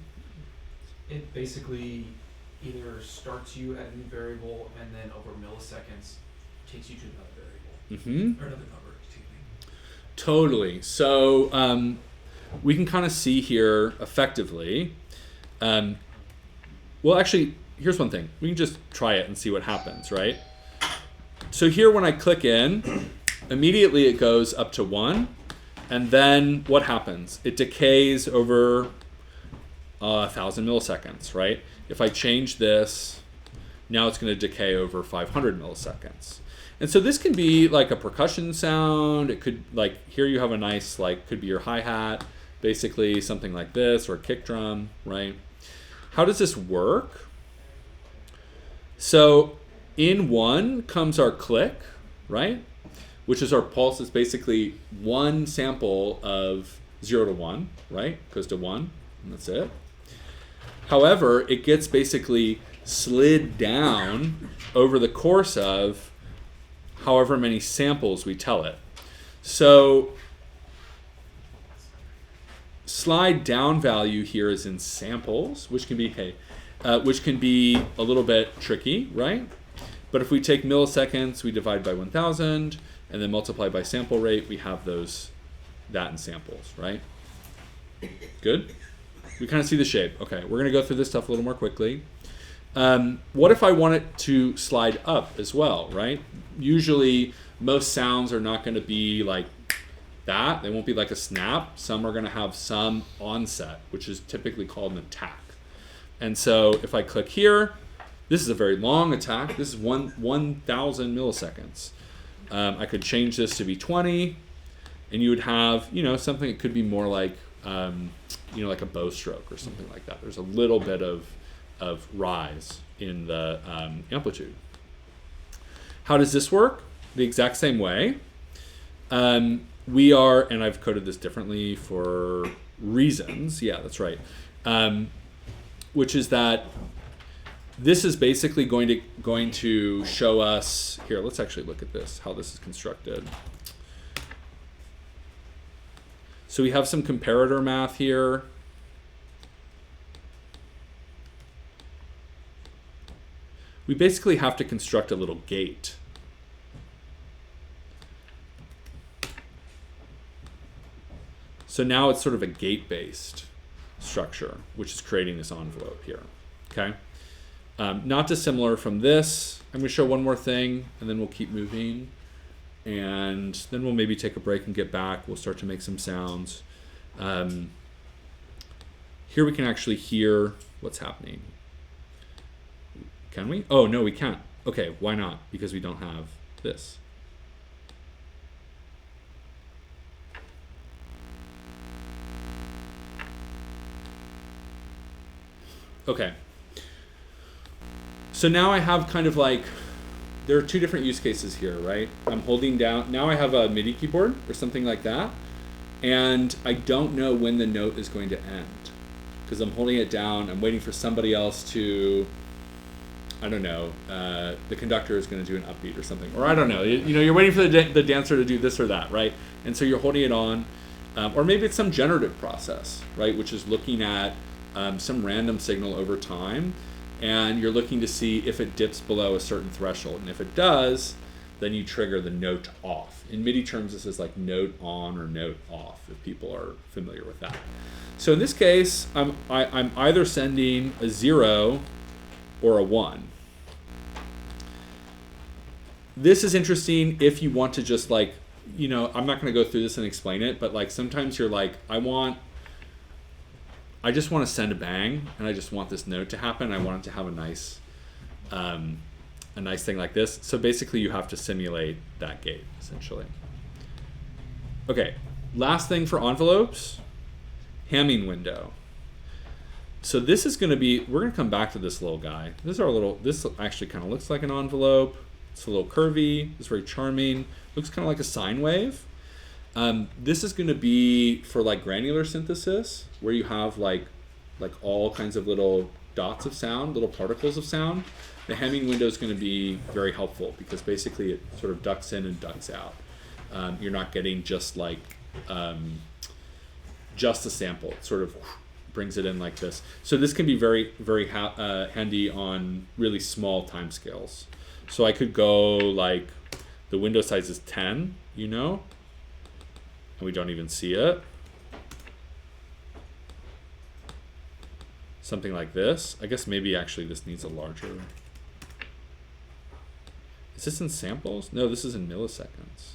It basically either starts you at a new variable and then over milliseconds takes you to another variable. Or another number, excuse me. Totally. So we can kind of see here effectively. Well, actually, here's one thing. We can just try it and see what happens, right? So here when I click in, immediately it goes up to 1. And then what happens? It decays over 1,000 milliseconds, right? If I change this, now it's going to decay over 500 milliseconds. And so this can be like a percussion sound. It could, like, here you have a nice, like, could be your hi-hat, basically something like this, or a kick drum, right? How does this work? So in 1 comes our click, right? Which is our pulse. It's basically one sample of 0 to 1, right? Goes to 1, and that's it. However, it gets basically slid down over the course of however many samples we tell it. So slide down value here is in samples, which can be a little bit tricky, right? But if we take milliseconds, we divide by 1,000, and then multiply by sample rate, we have that in samples, right? Good? We kind of see the shape. Okay, we're going to go through this stuff a little more quickly. What if I want it to slide up as well, right? Usually, most sounds are not going to be like that. They won't be like a snap. Some are going to have some onset, which is typically called an attack. And so if I click here, this is a very long attack. This is 1,000 milliseconds. I could change this to be 20, and you would have, something that could be more like, like a bow stroke or something like that. There's a little bit of rise in the amplitude. How does this work? The exact same way. We are, and I've coded this differently for reasons. Yeah, that's right. Which is that this is basically going to show us here. Let's actually look at this, how this is constructed. So we have some comparator math here. We basically have to construct a little gate. So now it's sort of a gate-based structure, which is creating this envelope here. Okay. Not dissimilar from this. I'm going to show one more thing, and then we'll keep moving. And then we'll maybe take a break and get back. We'll start to make some sounds. Here we can actually hear what's happening. Can we? Oh, no, we can't. Okay, why not? Because we don't have this. Okay. So now I have kind of like, there are two different use cases here, right? I'm holding down, now I have a MIDI keyboard or something like that, and I don't know when the note is going to end because I'm holding it down, I'm waiting for somebody else to, I don't know, the conductor is going to do an upbeat or something, or I don't know, you know, you're waiting for the dancer to do this or that, right? And so you're holding it on, or maybe it's some generative process, right, which is looking at some random signal over time, and you're looking to see if it dips below a certain threshold, and if it does, then you trigger the note off. In MIDI terms, this is like note on or note off, if people are familiar with that. So in this case, I'm either sending a 0 or a 1. This is interesting if you want to just like, you know, I'm not going to go through this and explain it, but like sometimes you're like, I just want to send a bang, and I just want this note to happen. I want it to have a nice thing like this. So basically, you have to simulate that gate, essentially. Okay, last thing for envelopes, Hamming window. So this is going to be, we're going to come back to this little guy. This actually kind of looks like an envelope. It's a little curvy. It's very charming. Looks kind of like a sine wave. This is going to be for like granular synthesis, where you have like all kinds of little dots of sound, little particles of sound. The Hamming window is going to be very helpful because basically it sort of ducks in and ducks out. You're not getting just like just a sample. It sort of brings it in like this. So this can be very, very handy on really small timescales. So I could go like, the window size is 10, you know, and we don't even see it. Something like this. I guess maybe actually this needs a larger. Is this in samples? No, this is in milliseconds.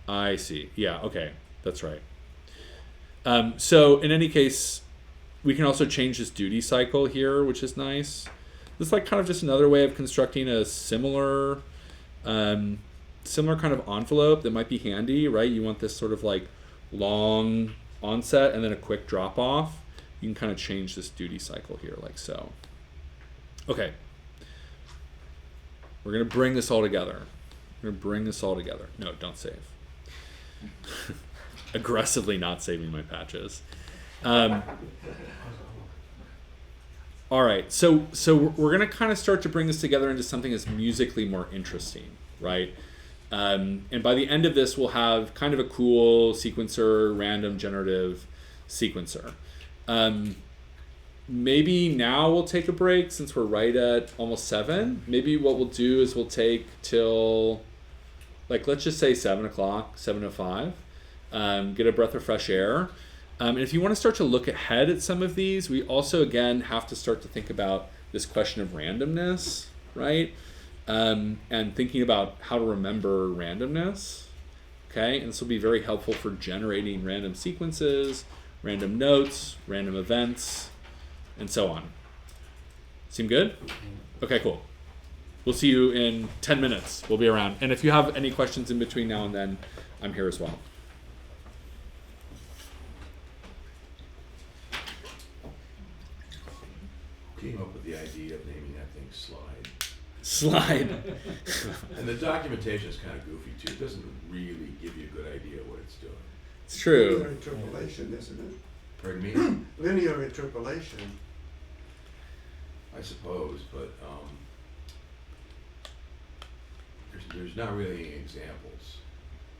I see. Yeah, okay. That's right. So in any case, we can also change this duty cycle here, which is nice. This is like kind of just another way of constructing a similar kind of envelope that might be handy, right? You want this sort of like long onset and then a quick drop off. You can kind of change this duty cycle here like so. Okay. We're going to bring this all together. No, don't save. Aggressively not saving my patches. All right, so we're going to kind of start to bring this together into something that's musically more interesting, right? And by the end of this, we'll have kind of a cool sequencer, random generative sequencer. Maybe now we'll take a break since we're right at almost 7. Maybe what we'll do is we'll take till, like, let's just say 7 o'clock, 7:05, get a breath of fresh air. And if you want to start to look ahead at some of these, we also, again, have to start to think about this question of randomness, right? And thinking about how to remember randomness, okay? And this will be very helpful for generating random sequences, random notes, random events, and so on. Seem good? Okay, cool. We'll see you in 10 minutes. We'll be around. And if you have any questions in between now and then, I'm here as well. Came up with the idea of naming that thing Slide. Slide. And the documentation is kind of goofy too. It doesn't really give you a good idea what it's doing. It's true. Linear interpolation, isn't it? Pardon me? Linear interpolation. I suppose, but there's not really any examples.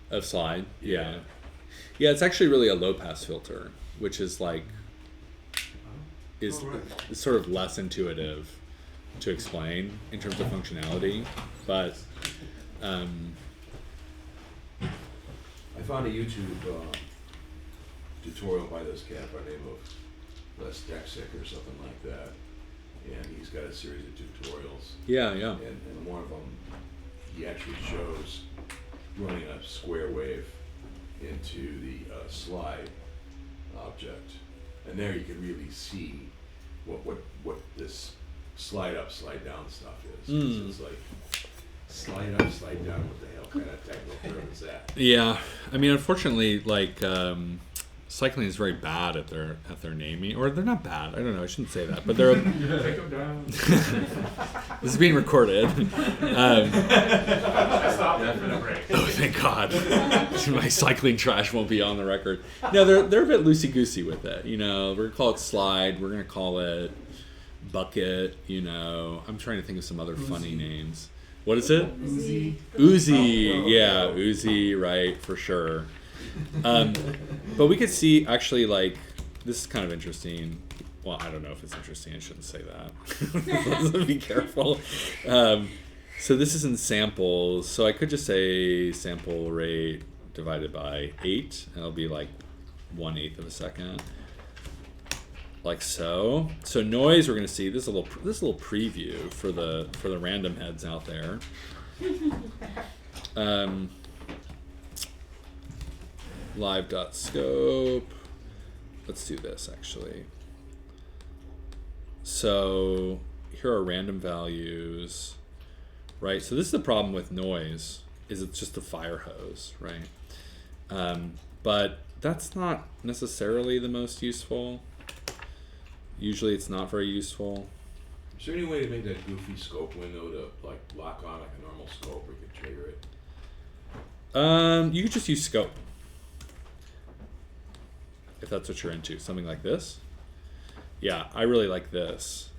Of Slide? Yeah. Yeah, it's actually really a low-pass filter, which is like, is sort of less intuitive to explain in terms of functionality, but I found a YouTube tutorial by this cat by the name of Les Dexick or something like that, and he's got a series of tutorials. Yeah. And one of them, he actually shows running a square wave into the slide object, And there you can really see what this slide up, slide down stuff is. It's like slide up, slide down. What the hell kind of technical term is that? Yeah, I mean, unfortunately, like cycling is very bad at their naming, or they're not bad. I don't know. I shouldn't say that, but they're. Take them down. This is being recorded. Stop that for the break. Oh, thank God. My cycling trash won't be on the record. No, they're a bit loosey-goosey with it. You know, we're going to call it slide. We're going to call it bucket. You know, I'm trying to think of some other funny names. What is it? Uzi. Yeah, Uzi, right, for sure. But we could see, actually, like, this is kind of interesting. Well, I don't know if it's interesting. I shouldn't say that. Let's be careful. So this is in samples. So I could just say sample rate divided by 8, and it'll be like 1/8 of a second, like so. So noise, we're going to see this little preview for the random heads out there. Live.scope. Let's do this actually. So here are random values. Right, so this is the problem with noise, is it's just a fire hose, right? But that's not necessarily the most useful. Usually it's not very useful. Is there any way to make that goofy scope window to like lock on like a normal scope where you can trigger it? You could just use scope. If that's what you're into, something like this. Yeah, I really like this.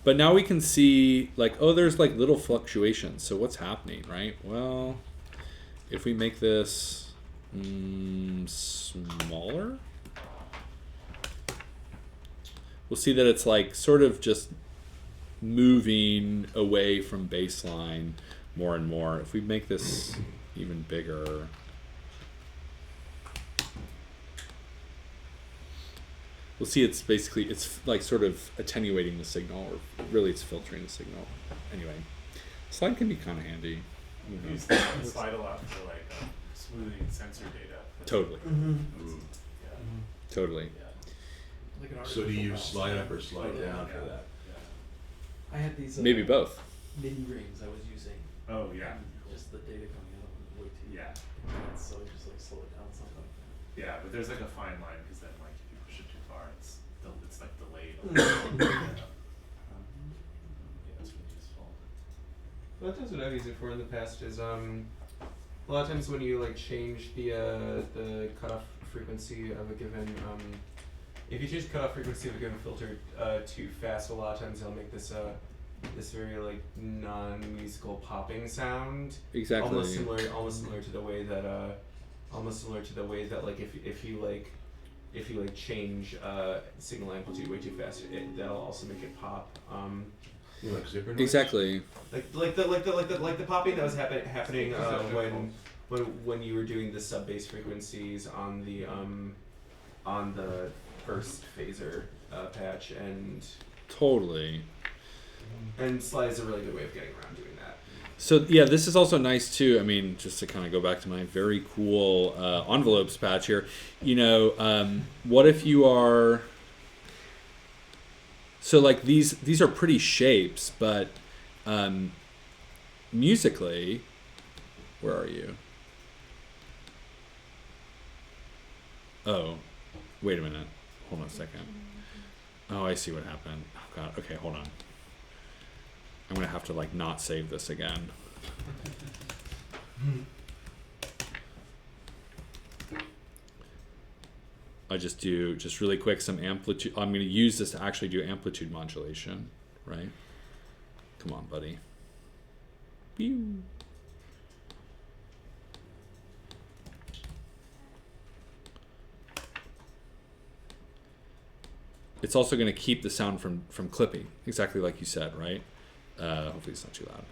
But now we can see, like, oh, there's like little fluctuations. So what's happening, right? Well, if we make this smaller, we'll see that it's like sort of just moving away from baseline more and more. If we make this even bigger, we'll see it's like sort of attenuating the signal, or really it's filtering the signal. Anyway, slide can be kind of handy. We use the slide a lot for like smoothing sensor data. Totally. Yeah. Totally. Yeah. Like an So do you artificial slide mouse. up or slide down for that? I had these Maybe both. mini rings I was using. Oh yeah. And just the data coming out was way too Yeah. intense, so I just like slow it down something. Yeah, but there's like a fine line because then like if you push it too far, it's like delayed. Yeah, it's really useful. A lot of times what I've used it for in the past is a lot of times when you like change the cutoff frequency of a given if you change the cutoff frequency of a given filter too fast, a lot of times they'll make this this very like non-musical popping sound. Exactly. Almost similar to the way that like if you change signal amplitude way too fast, that'll also make it pop. Like zipper noise? Exactly. Like the popping that was happening when you were doing the sub bass frequencies on the first phaser patch, and Totally. slide is a really good way of getting around doing that. So yeah, this is also nice too. I mean, just to kind of go back to my very cool envelopes patch here. You know, what if you are? So like these are pretty shapes, but musically, where are you? Oh, wait a minute. Hold on a second. Oh, I see what happened. Oh God. Okay, hold on. I'm gonna have to like not save this again. I just really quick some amplitude. I'm gonna use this to actually do amplitude modulation, right? Come on, buddy. Pew. It's also going to keep the sound from clipping, exactly like you said, right? Hopefully it's not too loud.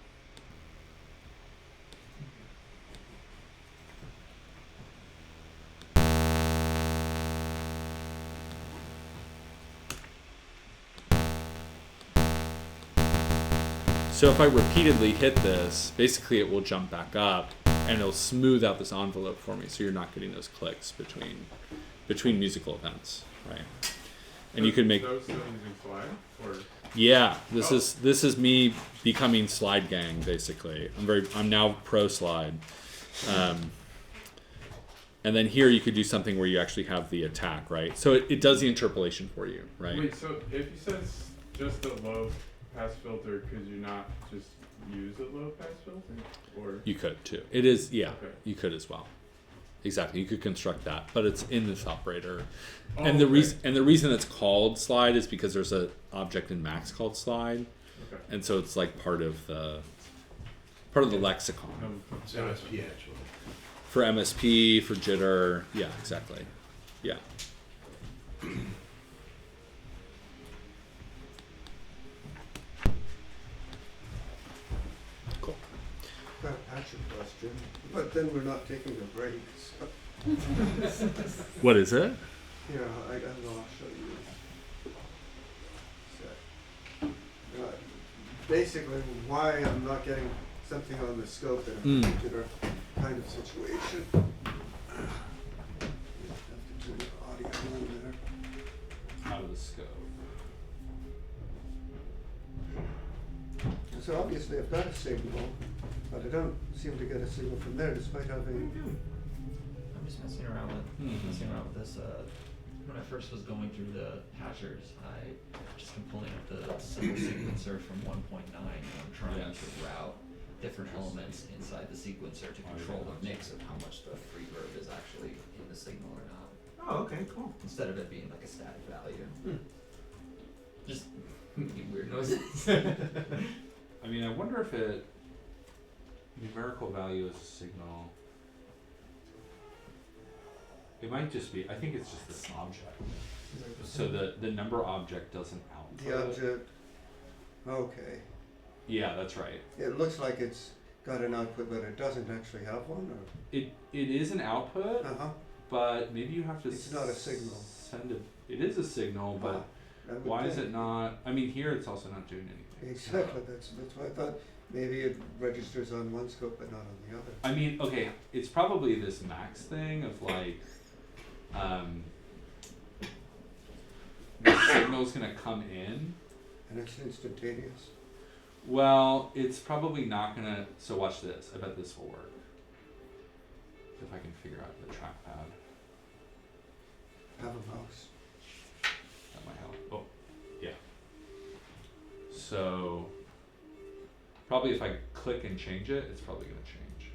So if I repeatedly hit this, basically it will jump back up and it'll smooth out this envelope for me, so you're not getting those clicks between musical events, right? And you can make, those still using slide or yeah, this is me becoming slide gang basically. I'm now pro slide. And then here you could do something where you actually have the attack, right? So it does the interpolation for you, right? Wait, so if you said just a low pass filter, could you not just use a low pass filter? Or You could too. It is, yeah, Okay. you could as well. Exactly, you could construct that, but it's in this operator. Oh, And the okay. reason it's called slide is because there's an object in Max called slide, Okay. and so it's like part of the lexicon It's MSP actually. for MSP, for jitter. Yeah, exactly. Yeah. Cool. Got a Patrick question, but then we're not taking a break. So. What is it? Yeah, I don't know, I'll show you. So, basically, why I'm not getting something on the scope in a particular kind of situation. Have to turn the audio on there. Out of the scope. So obviously I've got a signal, but I don't seem to get a signal from there despite having. I'm just messing around with this. When I first was going through the hashers, I just been pulling up the symbol sequencer from 1.9, and I'm trying Yes. to route different elements inside the sequencer to control the mix of how much the free verb is actually in the signal or not, Oh, okay, cool. instead of it being like a static value. Just making weird noises. I mean, I wonder if it numerical value is a signal. It might just be. I think it's just this object. So the number object doesn't output. The object. Okay. Yeah, that's right. It looks like it's got an output, but it doesn't actually have one, or? It is an output, Uh-huh. but maybe you have to. It's not a signal. Send it. It is a signal, but I would why is think. it not? I mean, here it's also not doing anything. Exactly, that's why I thought maybe it registers on one scope but not on the other. I mean, okay, it's probably this max thing of like, the signal's gonna come in. And it's instantaneous. Well, it's probably not gonna. So watch this. I bet this will work. If I can figure out the trackpad, Have a mouse. that might help. Oh, yeah. So probably if I click and change it, it's probably gonna change.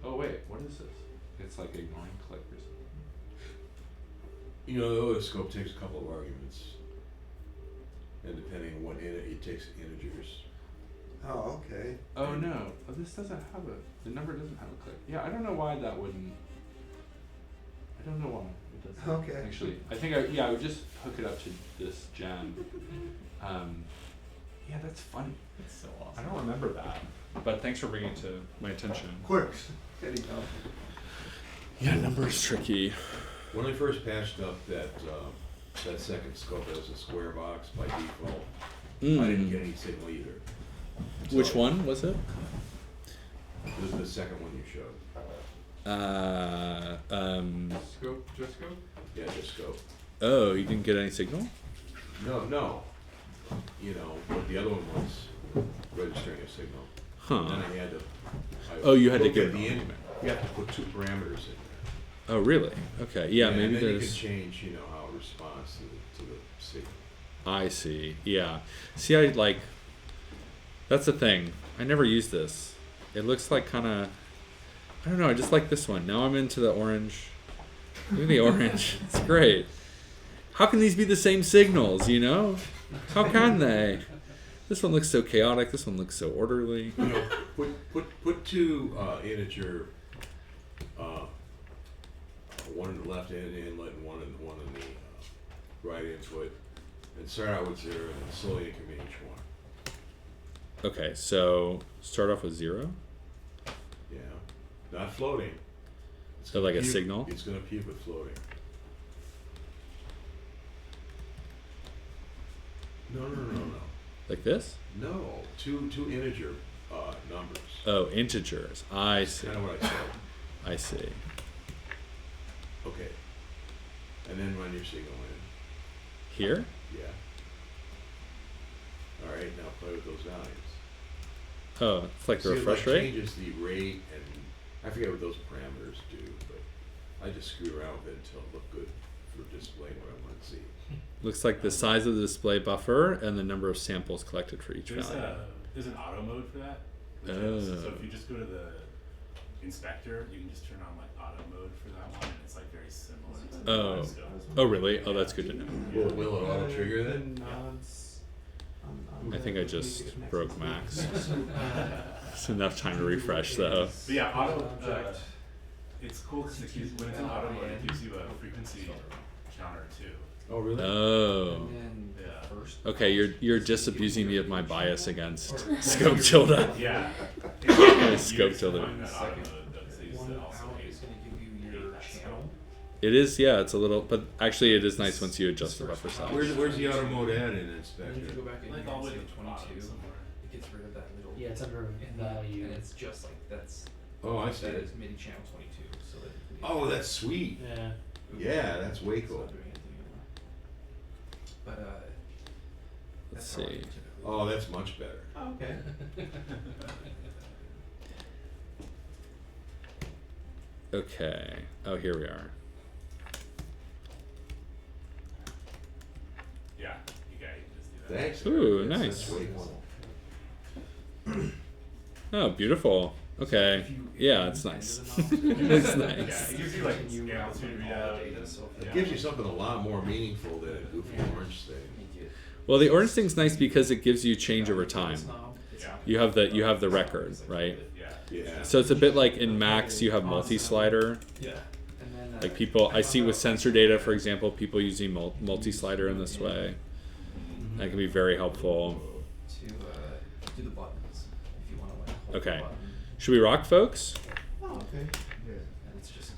Oh wait, what is this? It's like ignoring click or something. You know, the other scope takes a couple of arguments. And depending on what it takes integers. Oh, okay. Oh no, oh, this doesn't have a. The number doesn't have a click. Yeah, I don't know why that wouldn't. I don't know why it doesn't. Okay. Actually, I think I would just hook it up to this gem. Yeah, that's funny. It's so I awesome. don't remember that, but thanks for bringing it to my attention. Quirks. Anyhow. Yeah, number is tricky. When I first patched up that second scope as a square box by default, I didn't get any signal either. Which So, one was it? The second one you showed. Scope, just scope? Yeah, just scope. Oh, you didn't get any signal? No. You know, but the other one was registering a signal. And then Huh. I had to. Oh, you had to looked give at the it in- You have to put two parameters in there. Oh, really? Okay. Yeah, maybe and then you can there's. change, you know, how it responds to the signal. I see. Yeah. See, I like. That's the thing. I never use this. It looks like kind of. I don't know. I just like this one. Now I'm into the orange. Look at the orange. It's great. How can these be the same signals? You know? How can they? This one looks so chaotic. This one looks so orderly. You know, put two integer, one in the left inlet and one in the right input, and start out with 0 and then slowly increment each one. Okay, so start off with 0. Yeah, not floating. It's So gonna like a peak- signal? It's going to peak with floating. No. Like this? No, two integer numbers. Oh, integers. I see. Kind of what I said. I see. Okay. And then run your signal in. Here? Yeah. All right, now play with those values. Oh, it's like the See, it, refresh like, rate? changes the rate, and I forget what those parameters do, but I just screwed around with it until it looked good for displaying what I want to see. Looks like the size of the display buffer and the number of samples collected for each There's value. there's an auto mode for that. So if you just go to the inspector, you can just turn on like auto mode for that one, and it's like very similar to the Oh. live scope. Oh, really? Oh, that's good to know. Will it auto trigger The that? nods on I the- think I when you just get broke Max. Max. It's enough time to refresh though. But yeah, auto. Object. It's cool because when it's in auto mode, it gives you a frequency counter too. Oh, really? Oh. And then Yeah. first. Okay, you're disabusing me of my bias against scope tilde. Yeah. Scope tilde. That auto mode does these One that also out hate is going to give you your that channel. It is, yeah, it's a little, but actually it is nice once you adjust the buffer size. Where's the auto mode at in And then if you inspector? go back and like you all the can way see to the bottom 22, somewhere. it gets rid of that middle. Yeah, it's under in that, value. and it's just like that's Oh, I see that it. is MIDI channel 22. So that you can Oh, that's sweet. Yeah. Yeah, that's way it's cool. not doing anything anymore. But Let's that's how I see. typically Oh, that's much better. Oh, okay. Okay. Oh, here we are. Yeah, you can just do that. Thanks. Ooh, Eric. That's nice. way cool. Oh, beautiful. Okay. If you- Yeah, if it's you nice. enter the knobs, It's Yeah, nice. it gives you like and you amplitude output all readout. the data, so if It Yeah. gives you something a lot more meaningful than a goofy orange thing. you get Well, the orange thing's nice because it gives you change over time. this knob, it's Yeah. not- You have the record, right? Yeah. Yeah. So it's a bit like in Max you have multi-slider. Yeah. And then Like people, I see with sensor data, for example, people using multi-slider in this way. That can be very helpful. to do the buttons if you want to like hold Okay. the button, Should we rock, folks? Oh, okay. and it's just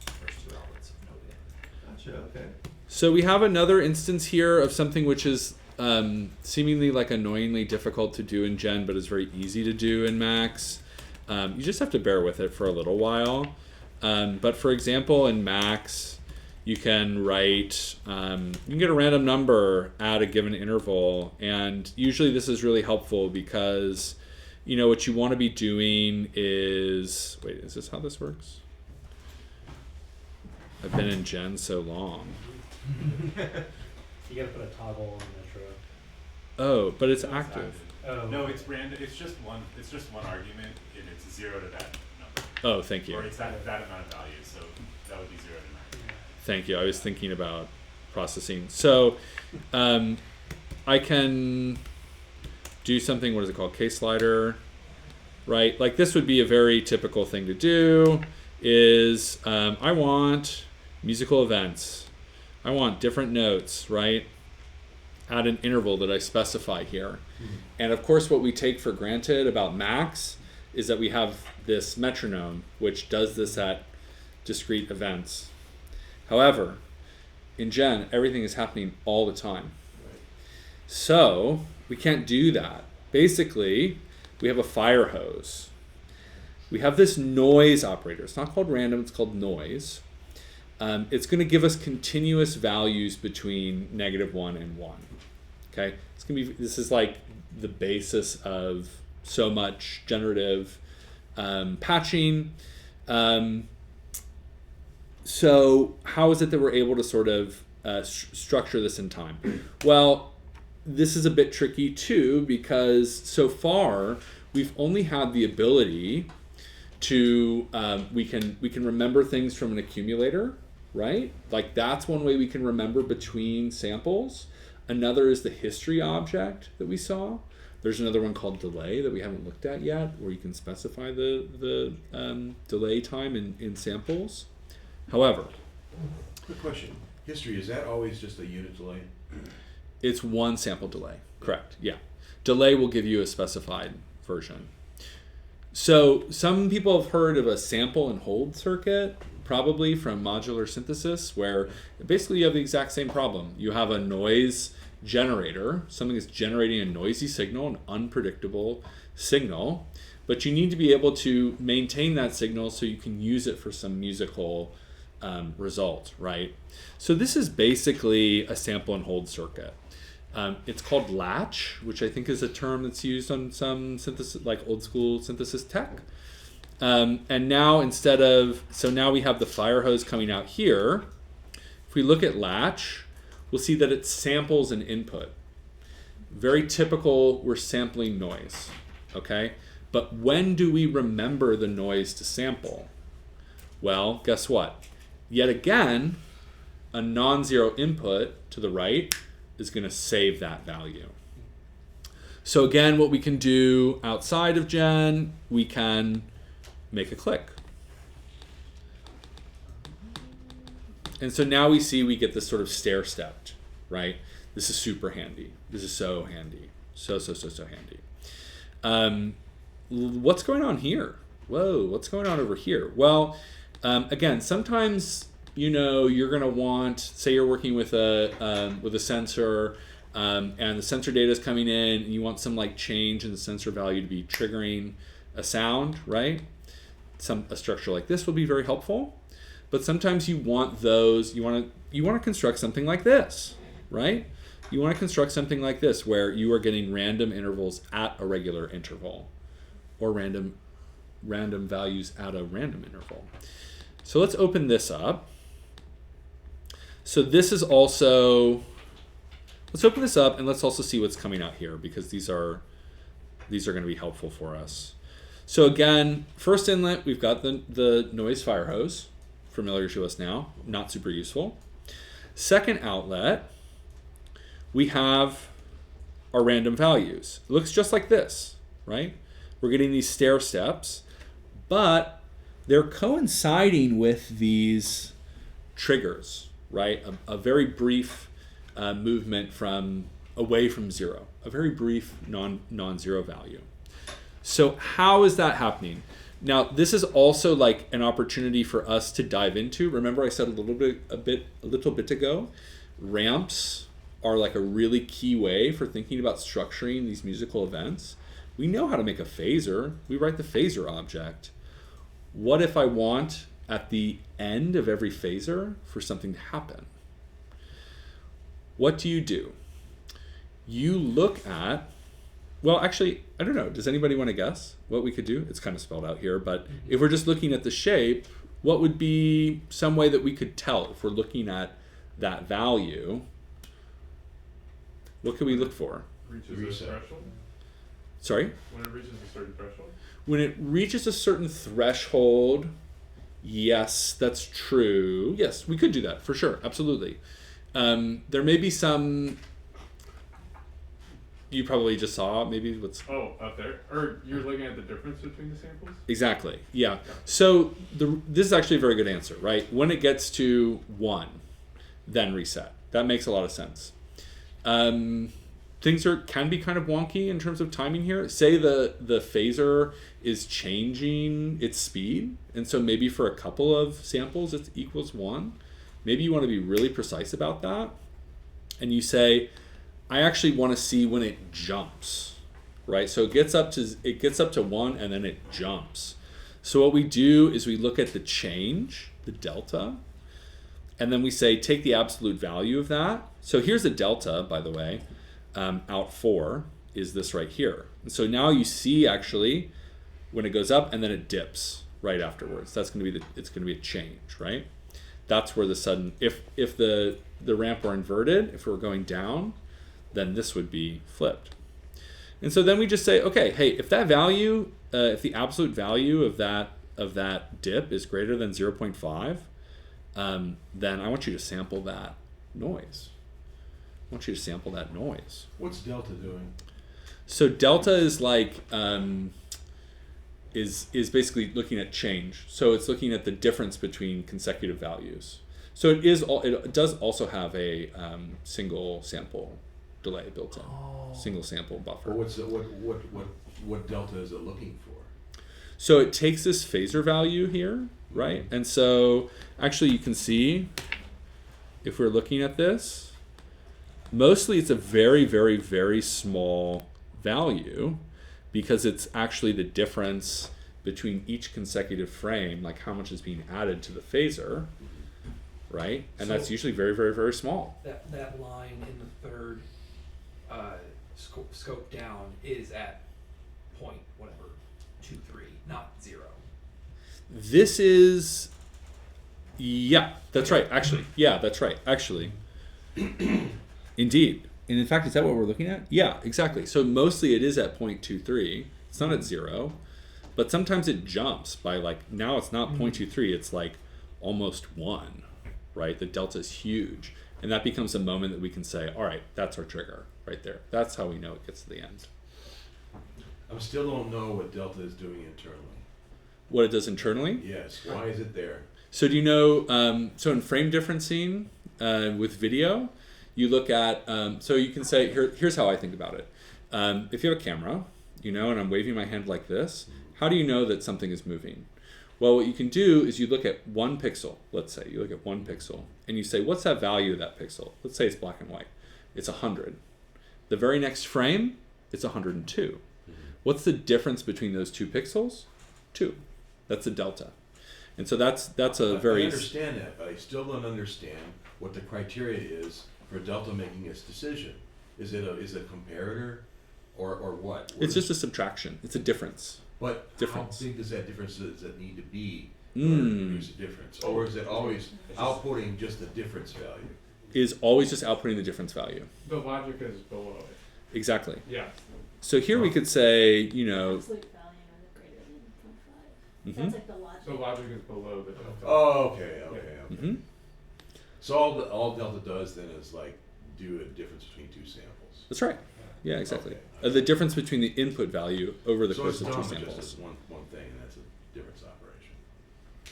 first two outlets of no data. Gotcha, okay. So we have another instance here of something which is seemingly like annoyingly difficult to do in Gen, but is very easy to do in Max. You just have to bear with it for a little while. But for example, in Max, you can write, you can get a random number at a given interval. And usually this is really helpful because, you know, what you want to be doing is, wait, is this how this works? I've been in Gen so long. You gotta put a toggle on Metro. Oh, but it's So active. Oh. No, it's random. It's just one argument, and it's 0 to that number. Oh, thank you. Or it's that amount of value, so that would be 0 to 9. Thank you. I was thinking about processing. So I can do something, what is it called? Case slider, right? Like this would be a very typical thing to do is I want musical events. I want different notes, right? At an interval that I specify here. And of course, what we take for granted about Max is that we have this metronome, which does this at discrete events. However, in Gen, everything is happening all the time. So we can't do that. Basically, we have a fire hose. We have this noise operator. It's not called random, it's called noise. It's going to give us continuous values between -1 and 1. Okay, it's going to be. This is like the basis of so much generative patching. So how is it that we're able to sort of structure this in time? Well, this is a bit tricky too because so far we've only had the ability to we can remember things from an accumulator, right? Like that's one way we can remember between samples. Another is the history object that we saw. There's another one called delay that we haven't looked at yet, where you can specify the delay time in samples. However, Quick question. History, is that always just a unit delay? it's one sample delay. Correct. Yeah. Delay will give you a specified version. So some people have heard of a sample and hold circuit, probably from modular synthesis, where basically you have the exact same problem. You have a noise generator, something that's generating a noisy signal, an unpredictable signal, but you need to be able to maintain that signal so you can use it for some musical result, right? So this is basically a sample and hold circuit. It's called latch, which I think is a term that's used on some synthesis, like old school synthesis tech. And now now we have the fire hose coming out here. If we look at latch, we'll see that it samples an input. Very typical, we're sampling noise, okay? But when do we remember the noise to sample? Well, guess what? Yet again, a non-zero input to the right is going to save that value. So again, what we can do outside of Gen, we can make a click. And so now we see we get this sort of stair-stepped, right? This is super handy. This is so handy. So handy. What's going on here? Whoa, what's going on over here? Well, again, sometimes, you know, you're going to want, say you're working with a sensor, and the sensor data is coming in, and you want some like change in the sensor value to be triggering a sound, right? A structure like this will be very helpful. But sometimes you want those, you want to construct something like this, right? You want to construct something like this where you are getting random intervals at a regular interval, or random values at a random interval. So let's open this up. So this is also, let's open this up and let's also see what's coming out here, because these are going to be helpful for us. So again, first inlet, we've got the noise fire hose, familiar to us now, not super useful. Second outlet, we have our random values. It looks just like this, right? We're getting these stair steps, but they're coinciding with these triggers, right? A very brief movement away from zero, a very brief non-zero value. So how is that happening? Now, this is also like an opportunity for us to dive into. Remember, I said a little bit ago, ramps are like a really key way for thinking about structuring these musical events. We know how to make a phasor. We write the phasor object. What if I want at the end of every phasor for something to happen? What do? You look at, well, actually, I don't know. Does anybody want to guess what we could do? It's kind of spelled out here, but if we're just looking at the shape, what would be some way that we could tell if we're looking at that value? What could we look for? Reaches a threshold? Sorry? When it reaches a certain threshold? When it reaches a certain threshold, yes, that's true. Yes, we could do that for sure. Absolutely. There may be some, you probably just saw maybe what's... Oh, up there? Or you're looking at the difference between the samples? Exactly, yeah. So this is actually a very good answer, right? When it gets to 1, then reset. That makes a lot of sense. Things can be kind of wonky in terms of timing here. Say the phasor is changing its speed, and so maybe for a couple of samples it equals 1. Maybe you want to be really precise about that, and you say, I actually want to see when it jumps, right? So it gets up to 1 and then it jumps. So what we do is we look at the change, the delta, and then we say take the absolute value of that. So here's the delta, by the way. Out 4 is this right here. And so now you see actually when it goes up and then it dips right afterwards. That's going to be it's going to be a change, right? That's where the sudden, if the ramp were inverted, if we were going down, then this would be flipped. And so then we just say, okay, hey, if that value, if the absolute value of that dip is greater than 0.5, then I want you to sample that noise. What's delta doing? So delta is like is basically looking at change. So it's looking at the difference between consecutive values. So it does also have a single sample delay built in, single sample buffer. Well, what delta is it looking for? So it takes this phasor value here, right? And so actually you can see if we're looking at this, mostly it's a very, very, very small value because it's actually the difference between each consecutive frame, like how much is being added to the phasor. right? And So- that's usually very, very, very small. That line in the third scope down is at point whatever 2.3, not 0. This is, yeah, that's right, actually. Yeah, that's right, actually. Indeed. And in fact, is that what we're looking at? Yeah, exactly. So mostly it is at 0.23. It's not at 0, but sometimes it jumps by like, now it's not 0.23, it's like almost 1, right? The delta is huge. And that becomes a moment that we can say, all right, that's our trigger right there. That's how we know it gets to the end. I still don't know what delta is doing internally. What it does internally? Yes, why is it there? So do you know, so in frame differencing with video, you look at, so you can say, here's how I think about it. If you have a camera, you know, and I'm waving my hand like this, how do you know that something is moving? Well, what you can do is you look at one pixel, let's say, you look at one pixel, and you say, what's that value of that pixel? Let's say it's black and white. It's 100. The very next frame, it's 102. What's the difference between those two pixels? 2. That's the delta. And so that's a very... I understand that, but I still don't understand what the criteria is for delta making its decision. Is it a comparator or what? It's just a subtraction. It's a difference. But difference. How big does that difference need to be in order to produce a difference? Or is it always outputting just the difference value? Is always just outputting the difference value. The logic is below it. Exactly. Yeah. So here we could say, you know... Absolute value of greater than 0.5. Mhm. That's like the logic. So logic is below the delta. Oh, okay. Mhm. So all delta does then is like do a difference between two samples. That's right. Yeah, exactly. Okay. The difference between the input value over the So course it's of dumb, two it just samples. does one thing, and that's a difference operation.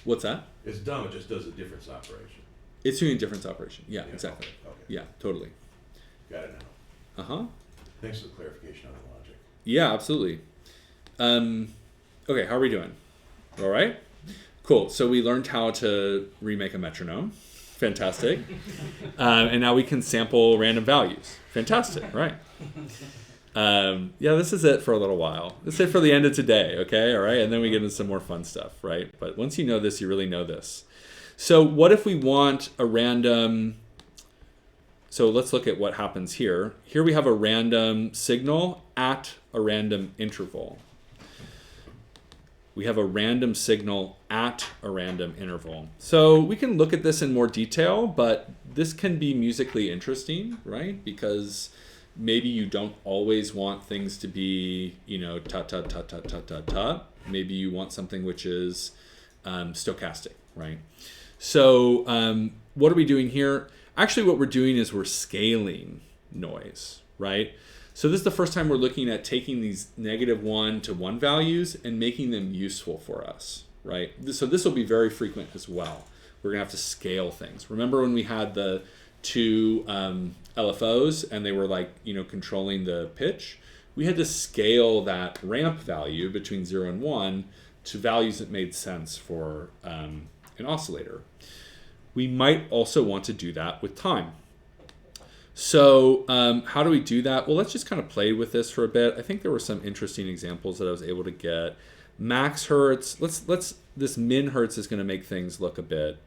What's that? It's dumb, it just does a difference operation. It's doing a difference operation. Yeah, exactly. Okay. Yeah, totally. Got it now. Uh-huh. Thanks for the clarification on the logic. Yeah, absolutely. Okay, how are we doing? All right? Cool. So we learned how to remake a metronome. Fantastic. And now we can sample random values. Fantastic, right? Yeah, this is it for a little while. This is it for the end of today, okay? All right? And then we get into some more fun stuff, right? But once you know this, you really know this. So what if we want a random... So let's look at what happens here. Here we have a random signal at a random interval. We have a random signal at a random interval. So we can look at this in more detail, but this can be musically interesting, right? Because maybe you don't always want things to be, you know, ta ta ta ta ta ta ta. Maybe you want something which is stochastic, right? So what are we doing here? Actually, what we're doing is we're scaling noise, right? So this is the first time we're looking at taking these -1 to 1 values and making them useful for us, right? So this will be very frequent as well. We're gonna have to scale things. Remember when we had the two LFOs and they were like, you know, controlling the pitch? We had to scale that ramp value between 0 and 1 to values that made sense for an oscillator. We might also want to do that with time. So how do we do that? Well, let's just kind of play with this for a bit. I think there were some interesting examples that I was able to get. Max hertz, this min hertz is going to make things look a bit,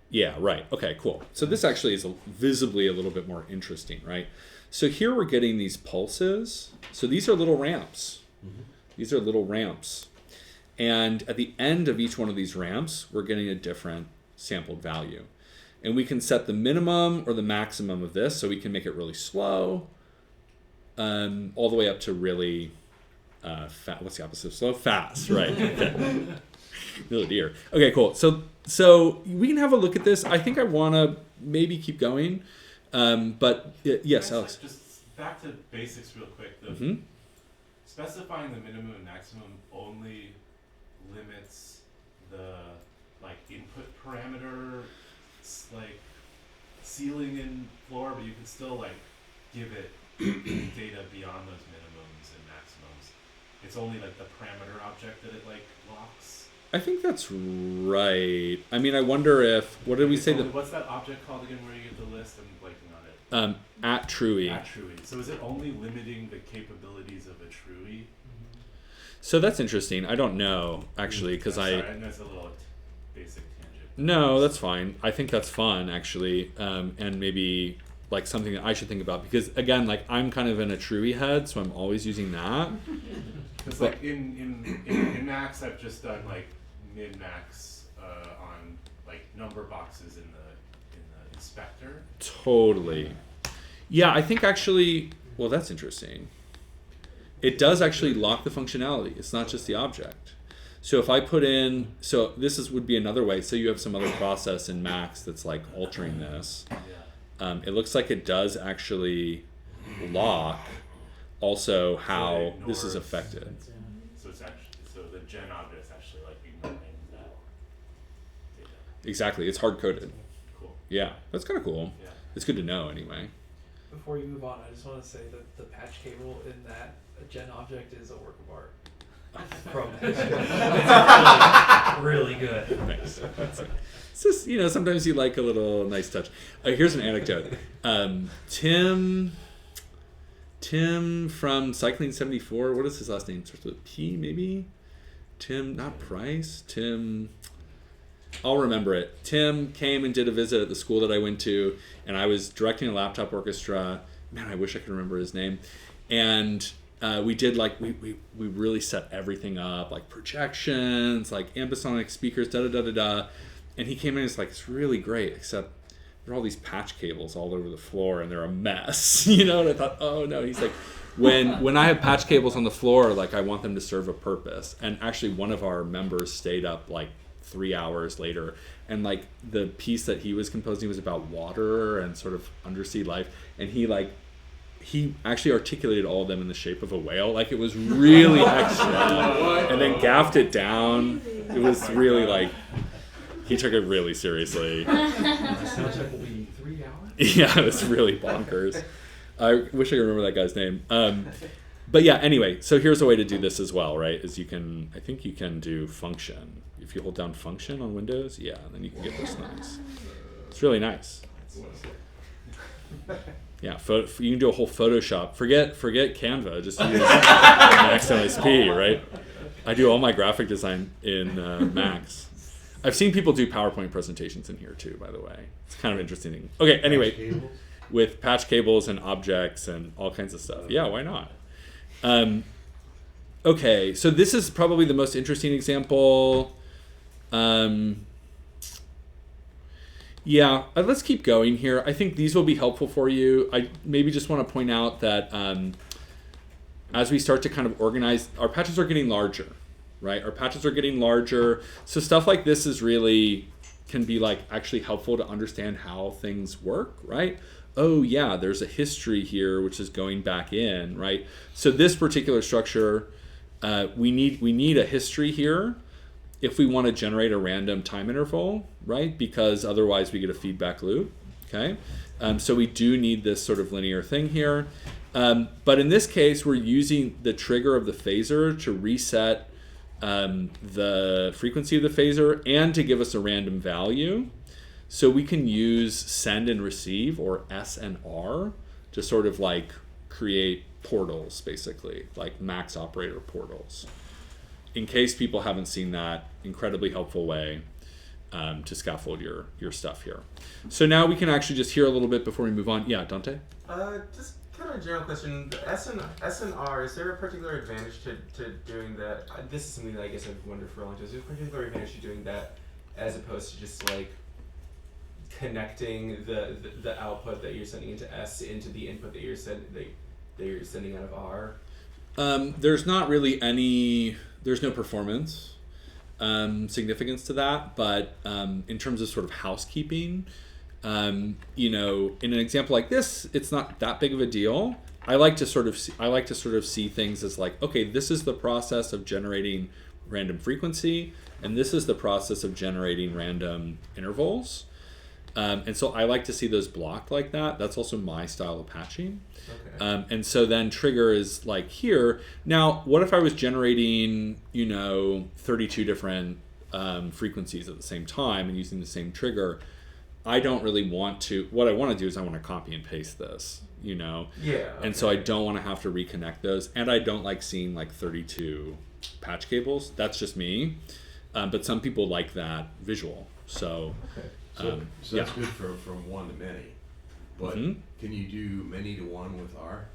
yeah, right. Okay, cool. So this actually is visibly a little bit more interesting, right? So here we're getting these pulses. So these are little ramps. Mm-hmm. These are little ramps. And at the end of each one of these ramps, we're getting a different sampled value. And we can set the minimum or the maximum of this, so we can make it really slow, all the way up to really fast. What's the opposite of slow? Fast, right? Okay. Oh dear. Okay, cool. So we can have a look at this. I think I want to maybe keep going, but yes, Alex. Just back to basics real quick. Mm-hmm. Specifying the minimum and maximum only limits the input parameter, like ceiling and floor, but you can still give it data beyond those minimums and maximums. It's only the parameter object that it locks. I think that's right. I mean, I wonder if, what did we say? What's that object called again where you get the list? I'm blanking on it. At truey. At truey. So is it only limiting the capabilities of a truey? So that's interesting. I don't know, actually, because Sorry, I know it's a little basic tangent. No, that's fine. I think that's fun actually, and maybe like something that I should think about because again, like I'm kind of in a Truey head, so I'm always using that. Because like in Max, I've just done like min max on like number boxes in the inspector. Totally. Yeah, I think actually. Well, that's interesting. It does actually lock the functionality. It's not just the object. So if I put in, so this would be another way. So you have some other process in Max that's like altering this. Yeah. It looks like it does actually lock also how this is affected. So it's actually the gen object is actually like ignoring that data. Exactly, it's hard coded. Cool. Yeah, that's kind of cool. Yeah. It's good to know anyway. Before you move on, I just want to say that the patch cable in that gen object is a work of art. From it's really good. Nice. It's just, you know, sometimes you like a little nice touch. Here's an anecdote. Tim from Cycling 74, what is his last name? Starts with P, maybe? Tim, not Price. Tim, I'll remember it. Tim came and did a visit at the school that I went to, and I was directing a laptop orchestra. Man, I wish I could remember his name. And we did like, we really set everything up, like projections, like Amplitude speakers, da-da-da-da-da. And he came in and was like, it's really great, except there are all these patch cables all over the floor and they're a mess, you know? And I thought, oh no. He's like, when I have patch cables on the floor, like I want them to serve a purpose. And actually one of our members stayed up like 3 hours later, and like the piece that he was composing was about water and sort of undersea life, and he actually articulated all of them in the shape of a whale. Like it was really extra, and then gaffed it down. It was really like, he took it really seriously. The soundcheck will be 3 hours? Yeah, it was really bonkers. I wish I could remember that guy's name. But yeah, anyway, so here's a way to do this as well, right? Is I think you can do function. If you hold down function on Windows, yeah, then you can get this nice. It's really nice. Yeah, you can do a whole Photoshop. Forget Canva, just use MaxMSP, right? I do all my graphic design in Max. I've seen people do PowerPoint presentations in here too, by the way. It's kind of interesting. Okay, anyway, with patch cables and objects and all kinds of stuff. Yeah, why not? Okay, so this is probably the most interesting example. Yeah, let's keep going here. I think these will be helpful for you. I maybe just want to point out that as we start to kind of organize, our patches are getting larger, right? Our patches are getting larger. So stuff like this can be like actually helpful to understand how things work, right? Oh yeah, there's a history here which is going back in, right? So this particular structure, we need a history here if we want to generate a random time interval, right? Because otherwise we get a feedback loop, okay? So we do need this sort of linear thing here. But in this case, we're using the trigger of the phaser to reset the frequency of the phaser and to give us a random value. So we can use send and receive, or S and R, to sort of like create portals, basically, like max operator portals. In case people haven't seen that, incredibly helpful way to scaffold your stuff here. So now we can actually just hear a little bit before we move on. Yeah, Dante? Just kind of a general question. The S and R, is there a particular advantage to doing that? This is something that I guess I've wondered for a long time. Is there a particular advantage to doing that as opposed to just like connecting the output that you're sending into S into the input that you're sending out of R? There's not really there's no performance significance to that, but in terms of sort of housekeeping, you know, in an example like this, it's not that big of a deal. I like to sort of see things as like, okay, this is the process of generating random frequency, and this is the process of generating random intervals. And so I like to see those blocked like that. That's also my style of patching. Okay. And so then trigger is like here. Now, what if I was generating, 32 different frequencies at the same time and using the same trigger? I don't really want to. What I want to do is I want to copy and paste this, Yeah. Okay. And so I don't want to have to reconnect those. And I don't like seeing like 32 patch cables. That's just me. But some people like that visual, So, So yeah. that's good from one to many. But Mhm. can you do many to one with R?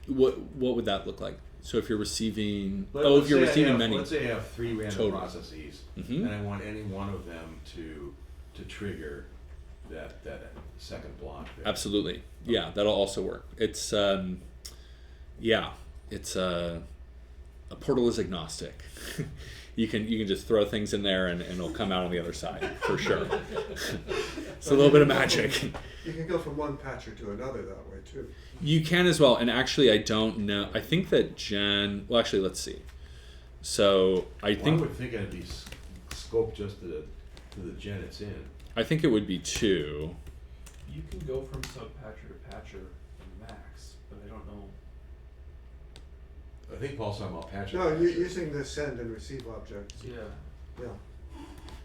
What would that look like? So if you're receiving, Let's if you're say I receiving have- many, Let's say I have 3 random Total. processes, Mhm. and I want any one of them to trigger that second block there. absolutely, yeah, that'll also work. It's it's a portal is agnostic. You can just throw things in there and it'll come out on the other side for sure. It's a little bit of magic. You can go from one patcher to another that way too. You can as well, and actually I don't know. I think that well, actually, let's see. So I I think would think it'd be scoped just to the gen it's in. I think it would be 2. You can go from subpatcher to patcher in Max, but I don't know. I think Paul's talking about patching. No, you're using the send and receive objects. Yeah. Yeah.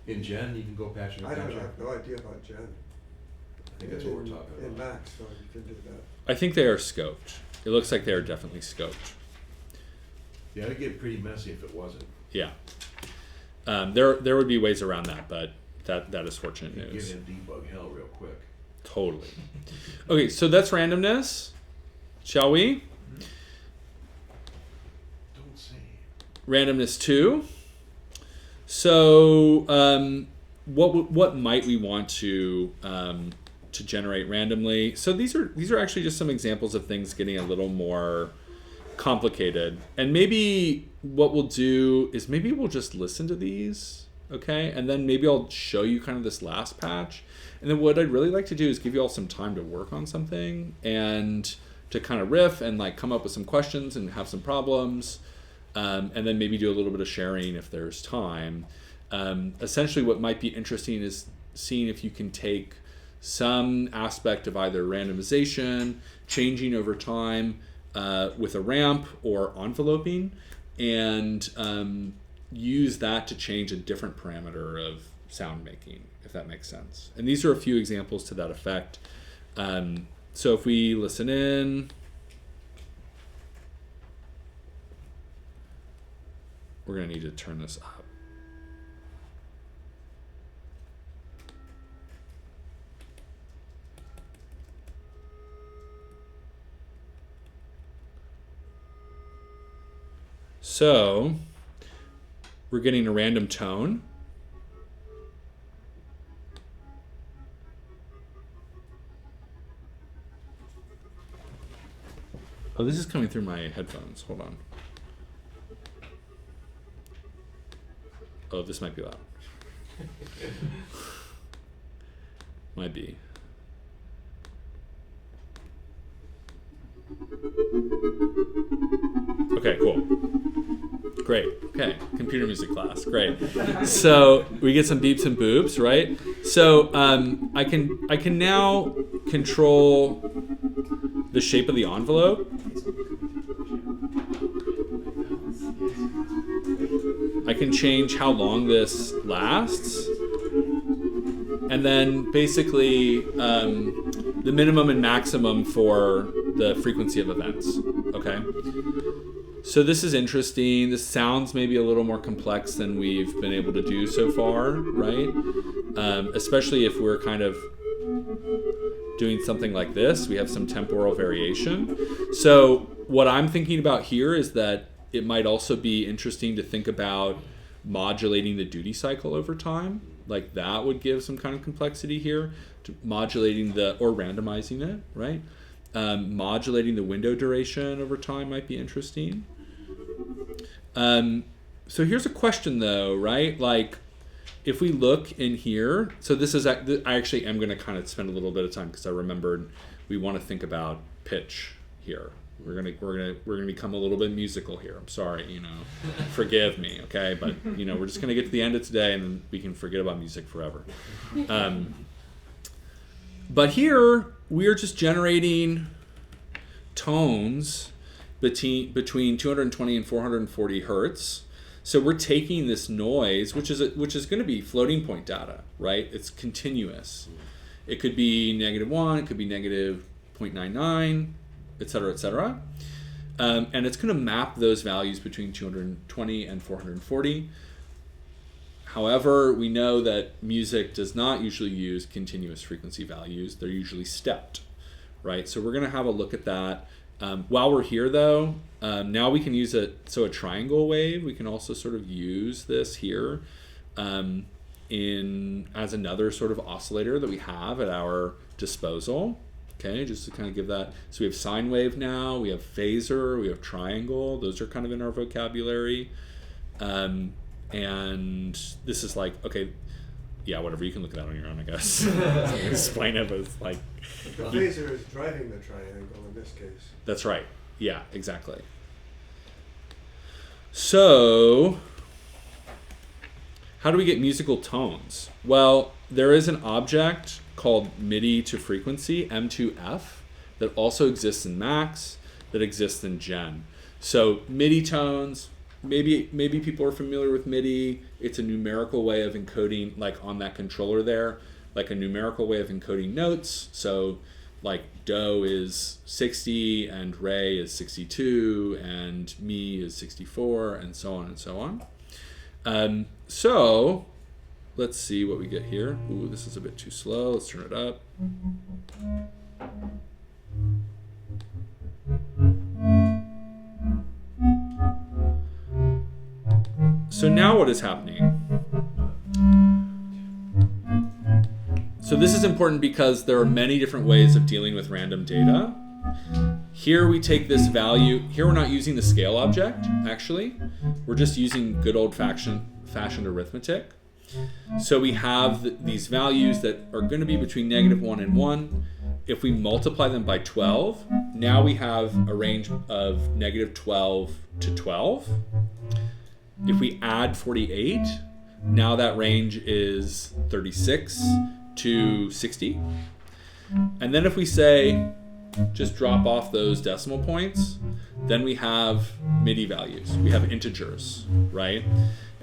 In gen, you can go patching and I patching. have no idea about Gen. I think that's what we're talking about. In Max, so you can do that. I think they are scoped. It looks like they are definitely scoped. Yeah, it'd get pretty messy if it wasn't. Yeah. There would be ways around that, but that is fortunate You could news. get in debug hell real quick. Totally. Okay, so that's randomness. Shall we? Don't say. Randomness 2. So what might we want to generate randomly? So these are actually just some examples of things getting a little more complicated. And maybe what we'll do is maybe we'll just listen to these, okay? And then maybe I'll show you kind of this last patch. And then what I'd really like to do is give you all some time to work on something and to kind of riff and like come up with some questions and have some problems. And then maybe do a little bit of sharing if there's time. Essentially what might be interesting is seeing if you can take some aspect of either randomization, changing over time with a ramp or enveloping, and use that to change a different parameter of sound making, if that makes sense. And these are a few examples to that effect. So if we listen in, we're going to need to turn this up. So we're getting a random tone. Oh, this is coming through my headphones. Hold on. Oh, this might be loud. Might be. Okay, cool. Great. Okay, computer music class. Great. So we get some beeps and boops, right? So I can now control the shape of the envelope. I can change how long this lasts, and then basically the minimum and maximum for the frequency of events. Okay. So this is interesting. This sounds maybe a little more complex than we've been able to do so far, right? Especially if we're kind of doing something like this. We have some temporal variation. So what I'm thinking about here is that it might also be interesting to think about modulating the duty cycle over time. Like that would give some kind of complexity here. Modulating or randomizing it, right? Modulating the window duration over time might be interesting. So here's a question though, right? Like if we look in here, so this is, I actually am going to kind of spend a little bit of time because I remembered we want to think about pitch here. We're gonna become a little bit musical here. I'm sorry, forgive me, okay? But we're just gonna get to the end of today and then we can forget about music forever. But here we are just generating tones between 220 and 440 hertz. So we're taking this noise, which is going to be floating point data, right? It's continuous. It could be -1, it could be -0.99, et cetera, et cetera. And it's going to map those values between 220 and 440. However, we know that music does not usually use continuous frequency values. They're usually stepped, right? So we're going to have a look at that. While we're here, though, now we can use a triangle wave. We can also sort of use this here as another sort of oscillator that we have at our disposal. Okay, just to kind of give that. So we have sine wave now, we have phasor, we have triangle. Those are kind of in our vocabulary. And this is like, okay, yeah, whatever. You can look at that on your own, I guess. Explain it, but it's like... The phasor is driving the triangle in this case. That's right. Yeah, exactly. So, how do we get musical tones? Well, there is an object called MIDI to frequency, M2F, that also exists in Max, that exists in Gen. So MIDI tones, maybe people are familiar with MIDI. It's a numerical way of encoding, like on that controller there, like a numerical way of encoding notes. So like do is 60 and re is 62 and mi is 64 and so on and so on. So let's see what we get here. Ooh, this is a bit too slow. Let's turn it up. So now what is happening? So this is important because there are many different ways of dealing with random data. Here we take this value. Here we're not using the scale object, actually. We're just using good old-fashioned arithmetic. So we have these values that are going to be between -1 and 1. If we multiply them by 12, now we have a range of -12 to 12. If we add 48, now that range is 36 to 60. And then if we say, just drop off those decimal points, then we have MIDI values. We have integers, right?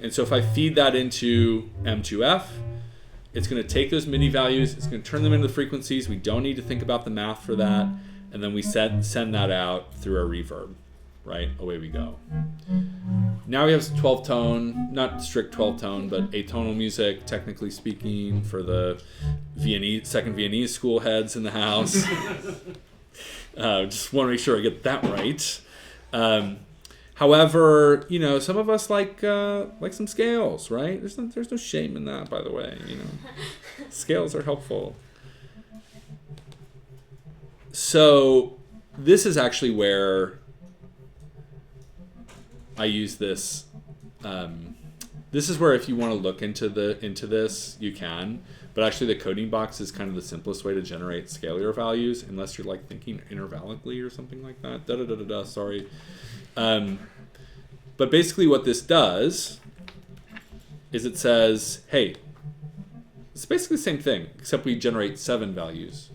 And so if I feed that into M2F, it's going to take those MIDI values, it's going to turn them into the frequencies. We don't need to think about the math for that. And then we send that out through our reverb, right? Away we go. Now we have 12 tone, not strict 12 tone, but atonal music, technically speaking, for the second Viennese school heads in the house. Just want to make sure I get that right. However, you know, some of us like some scales, right? There's no shame in that, by the way. You know, scales are helpful. So this is actually where I use this. This is where if you want to look into this, you can. But actually, the coding box is kind of the simplest way to generate scalar values, unless you're like thinking intervallically or something like that. Sorry. But basically, what this does is it says, hey, it's basically the same thing, except we generate 7 values,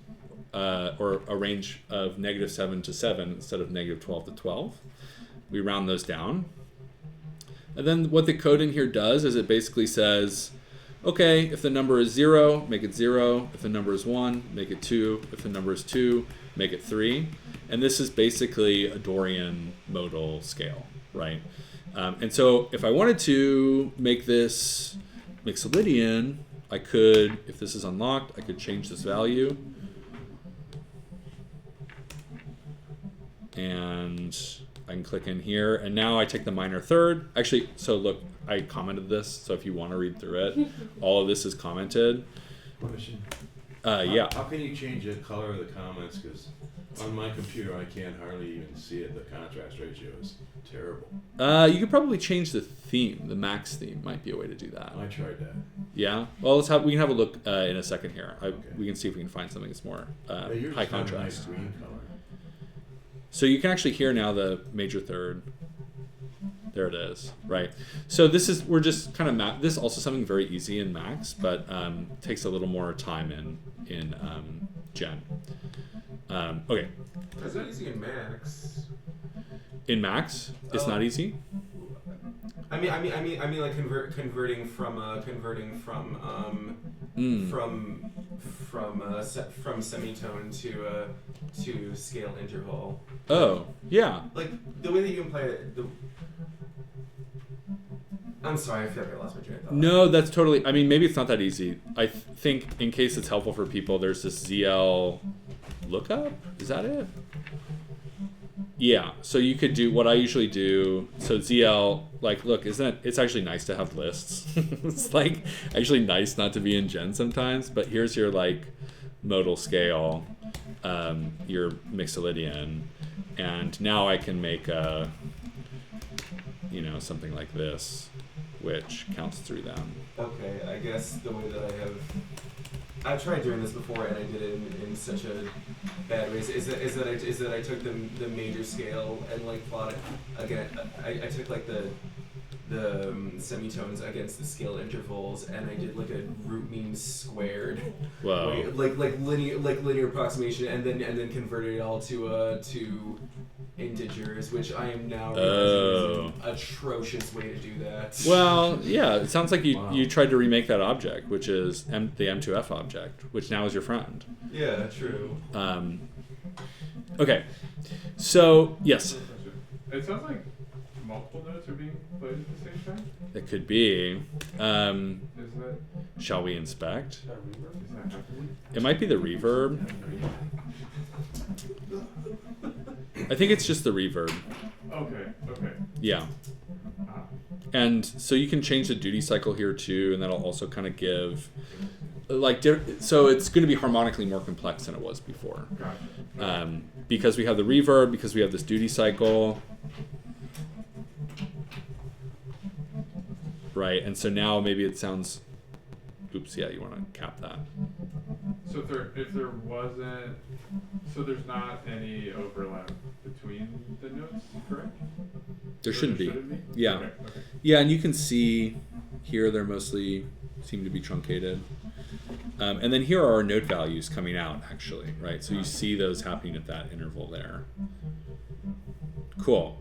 or a range of -7 to 7 instead of -12 to 12. We round those down. And then what the code in here does is it basically says, okay, if the number is 0, make it 0. If the number is 1, make it 2. If the number is 2, make it 3. And this is basically a Dorian modal scale, right? And so if I wanted to make this Mixolydian, I could, if this is unlocked, I could change this value. And I can click in here, and now I take the minor third. Actually, so look, I commented this, so if you want to read through it, all of this is commented. Question. Yeah. How can you change the color of the comments? Because on my computer, I can't hardly even see it. The contrast ratio is terrible. You could probably change the theme. The Max theme might be a way to do that. I tried that. Yeah. Well, we can have a look in a second here. We can see if we can find something that's more Yours high is kind of a contrast. nice green color. So you can actually hear now the major third. There it is, right? So we're just kind of this is also something very easy in Max, but takes a little more time in Gen. Okay. It's not easy in Max. In Max, it's not easy. I mean, like converting from semitone to scale interval. Oh, yeah. Like the way that you can play it. I'm sorry, I feel like I lost my train of thought. No, that's totally. I mean, maybe it's not that easy. I think, in case it's helpful for people, there's this ZL lookup. Is that it? Yeah. So you could do what I usually do. So ZL, like, look, isn't it? It's actually nice to have lists. It's like actually nice not to be in Gen sometimes. But here's your like modal scale, your Mixolydian, and now I can make a, something like this, which counts through them. Okay, I guess the way that I've tried doing this before and I did it in such a bad way is that I took the major scale and like plotted again. I took like the semitones against the scale intervals and I did like a root mean squared. Wow. Like linear approximation and then converted it all to integers, which I am now realizing is an atrocious way to do that. Well, yeah, it sounds like you tried to remake that object, which is the M2F object, which now is your friend. Yeah, true. Okay, so yes. It sounds like multiple notes are being played at the same time. It could be. Is that Shall we inspect? is that happening? It might be the reverb. I think it's just the reverb. Okay. Yeah. And so you can change the duty cycle here too, and that'll also kind of give, so it's going to be harmonically more complex than it was before. Gotcha. Because we have the reverb, because we have this duty cycle. Right, and so now maybe it sounds, oops, yeah, you want to cap that. So if there wasn't, so there's not any overlap between the notes, correct? There shouldn't be. Yeah. Okay. Yeah, and you can see here they're mostly seem to be truncated. And then here are our note values coming out, actually, right? So you see those happening at that interval there. Cool.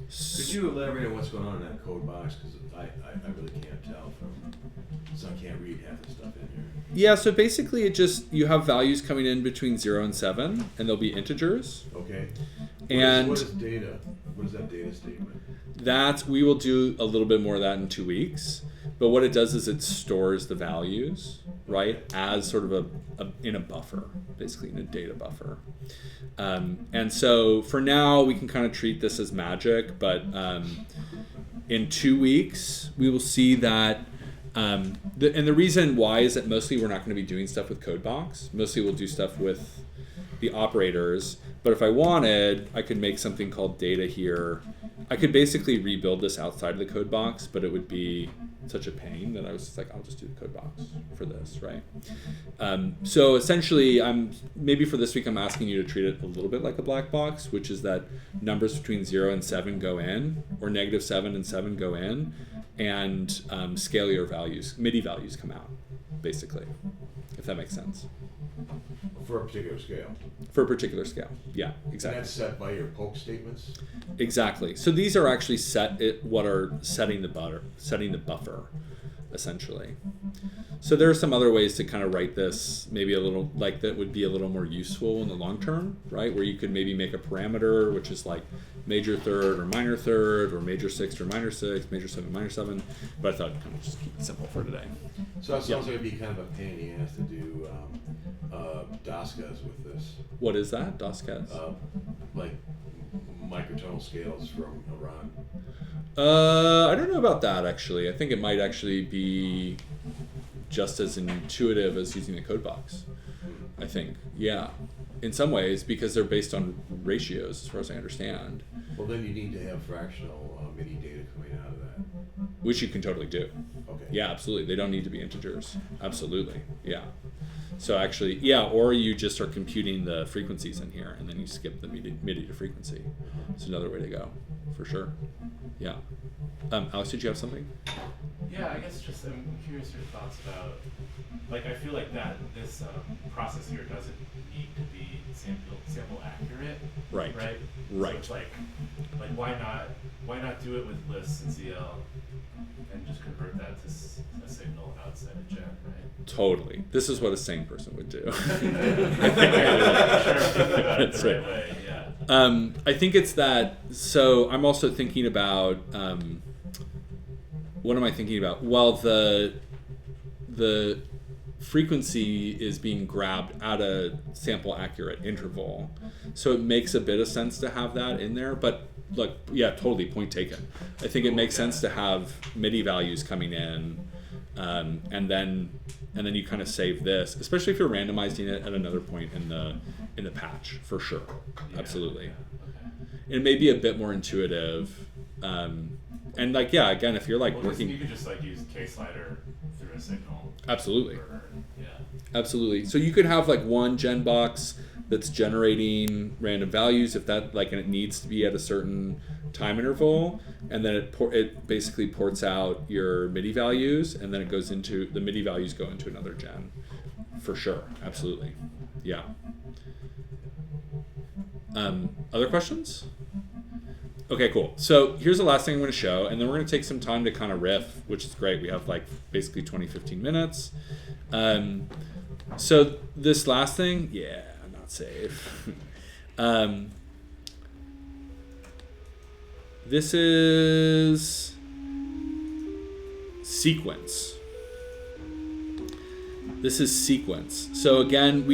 Could you elaborate on what's going on in that code box? Because I really can't tell so I can't read half the stuff in here. Yeah, so basically you have values coming in between 0 and 7, and they'll be integers. Okay. And what is data? What is that data statement? We will do a little bit more of that in 2 weeks. But what it does is it stores the values, right, as sort of in a buffer, basically in a data buffer. And so for now, we can kind of treat this as magic, but in 2 weeks, we will see that. And the reason why is that mostly we're not going to be doing stuff with CodeBox. Mostly we'll do stuff with the operators. But if I wanted, I could make something called data here. I could basically rebuild this outside of the code box, but it would be such a pain that I was just like, I'll just do the code box for this, right? So essentially, maybe for this week, I'm asking you to treat it a little bit like a black box, which is that numbers between 0 and 7 go in, or -7 and 7 go in, and scalar values, MIDI values come out, basically, if that makes sense. For a particular scale. For a particular scale, yeah, And exactly. that's set by your poke statements? Exactly. So these are actually what are setting the buffer, essentially. So there are some other ways to kind of write this, maybe a little like that would be a little more useful in the long term, right? Where you could maybe make a parameter which is like major third or minor third, or major sixth or minor sixth, major 7, minor 7. But I thought I'd kind of just keep it simple for today. So that sounds like it'd be kind of a pain in the ass to do DOSCAs with this. What is that, DOSCAs? Like microtonal scales from Iran. I don't know about that, actually. I think it might actually be just as intuitive as using the code box. I think, yeah, in some ways, because they're based on ratios, as far as I understand. Well, then you need to have fractional MIDI data coming out of that. Which you can totally do. Okay. Yeah, absolutely. They don't need to be integers. Absolutely, yeah. So actually, yeah, or you just are computing the frequencies in here, and then you skip the MIDI to frequency. It's another way to go, for sure. Yeah. Alex, did you have something? Yeah, I guess just I'm curious your thoughts about, like, I feel like that this process here doesn't need to be sample accurate. Right. Right. Right. So it's like why not do it with lists and ZL and just convert that to a signal outside of Gen, right? Totally. This is what a sane person would do. That's right. Way, yeah. I think it's that. So I'm also thinking about. what am I thinking about? Well, the frequency is being grabbed at a sample accurate interval, so it makes a bit of sense to have that in there. But look, yeah, totally, point taken. I think it makes sense to have MIDI values coming in, and then you kind of save this, especially if you're randomizing it at another point in the patch, for sure. Absolutely. It may be a bit more intuitive, and like, yeah, again, if you're like working, you could just like use K-slider through a signal. Absolutely. Yeah. Absolutely. So you could have like one gen box that's generating random values if that, like, and it needs to be at a certain time interval, and then it basically ports out your MIDI values, and then it goes into the MIDI values go into another gen, for sure. Absolutely. Yeah. Other questions? Okay, cool. So here's the last thing I'm going to show, and then we're going to take some time to kind of riff, which is great. We have like basically 20-15 minutes. So this last thing, yeah, not safe. This is sequence. This is sequence. So again,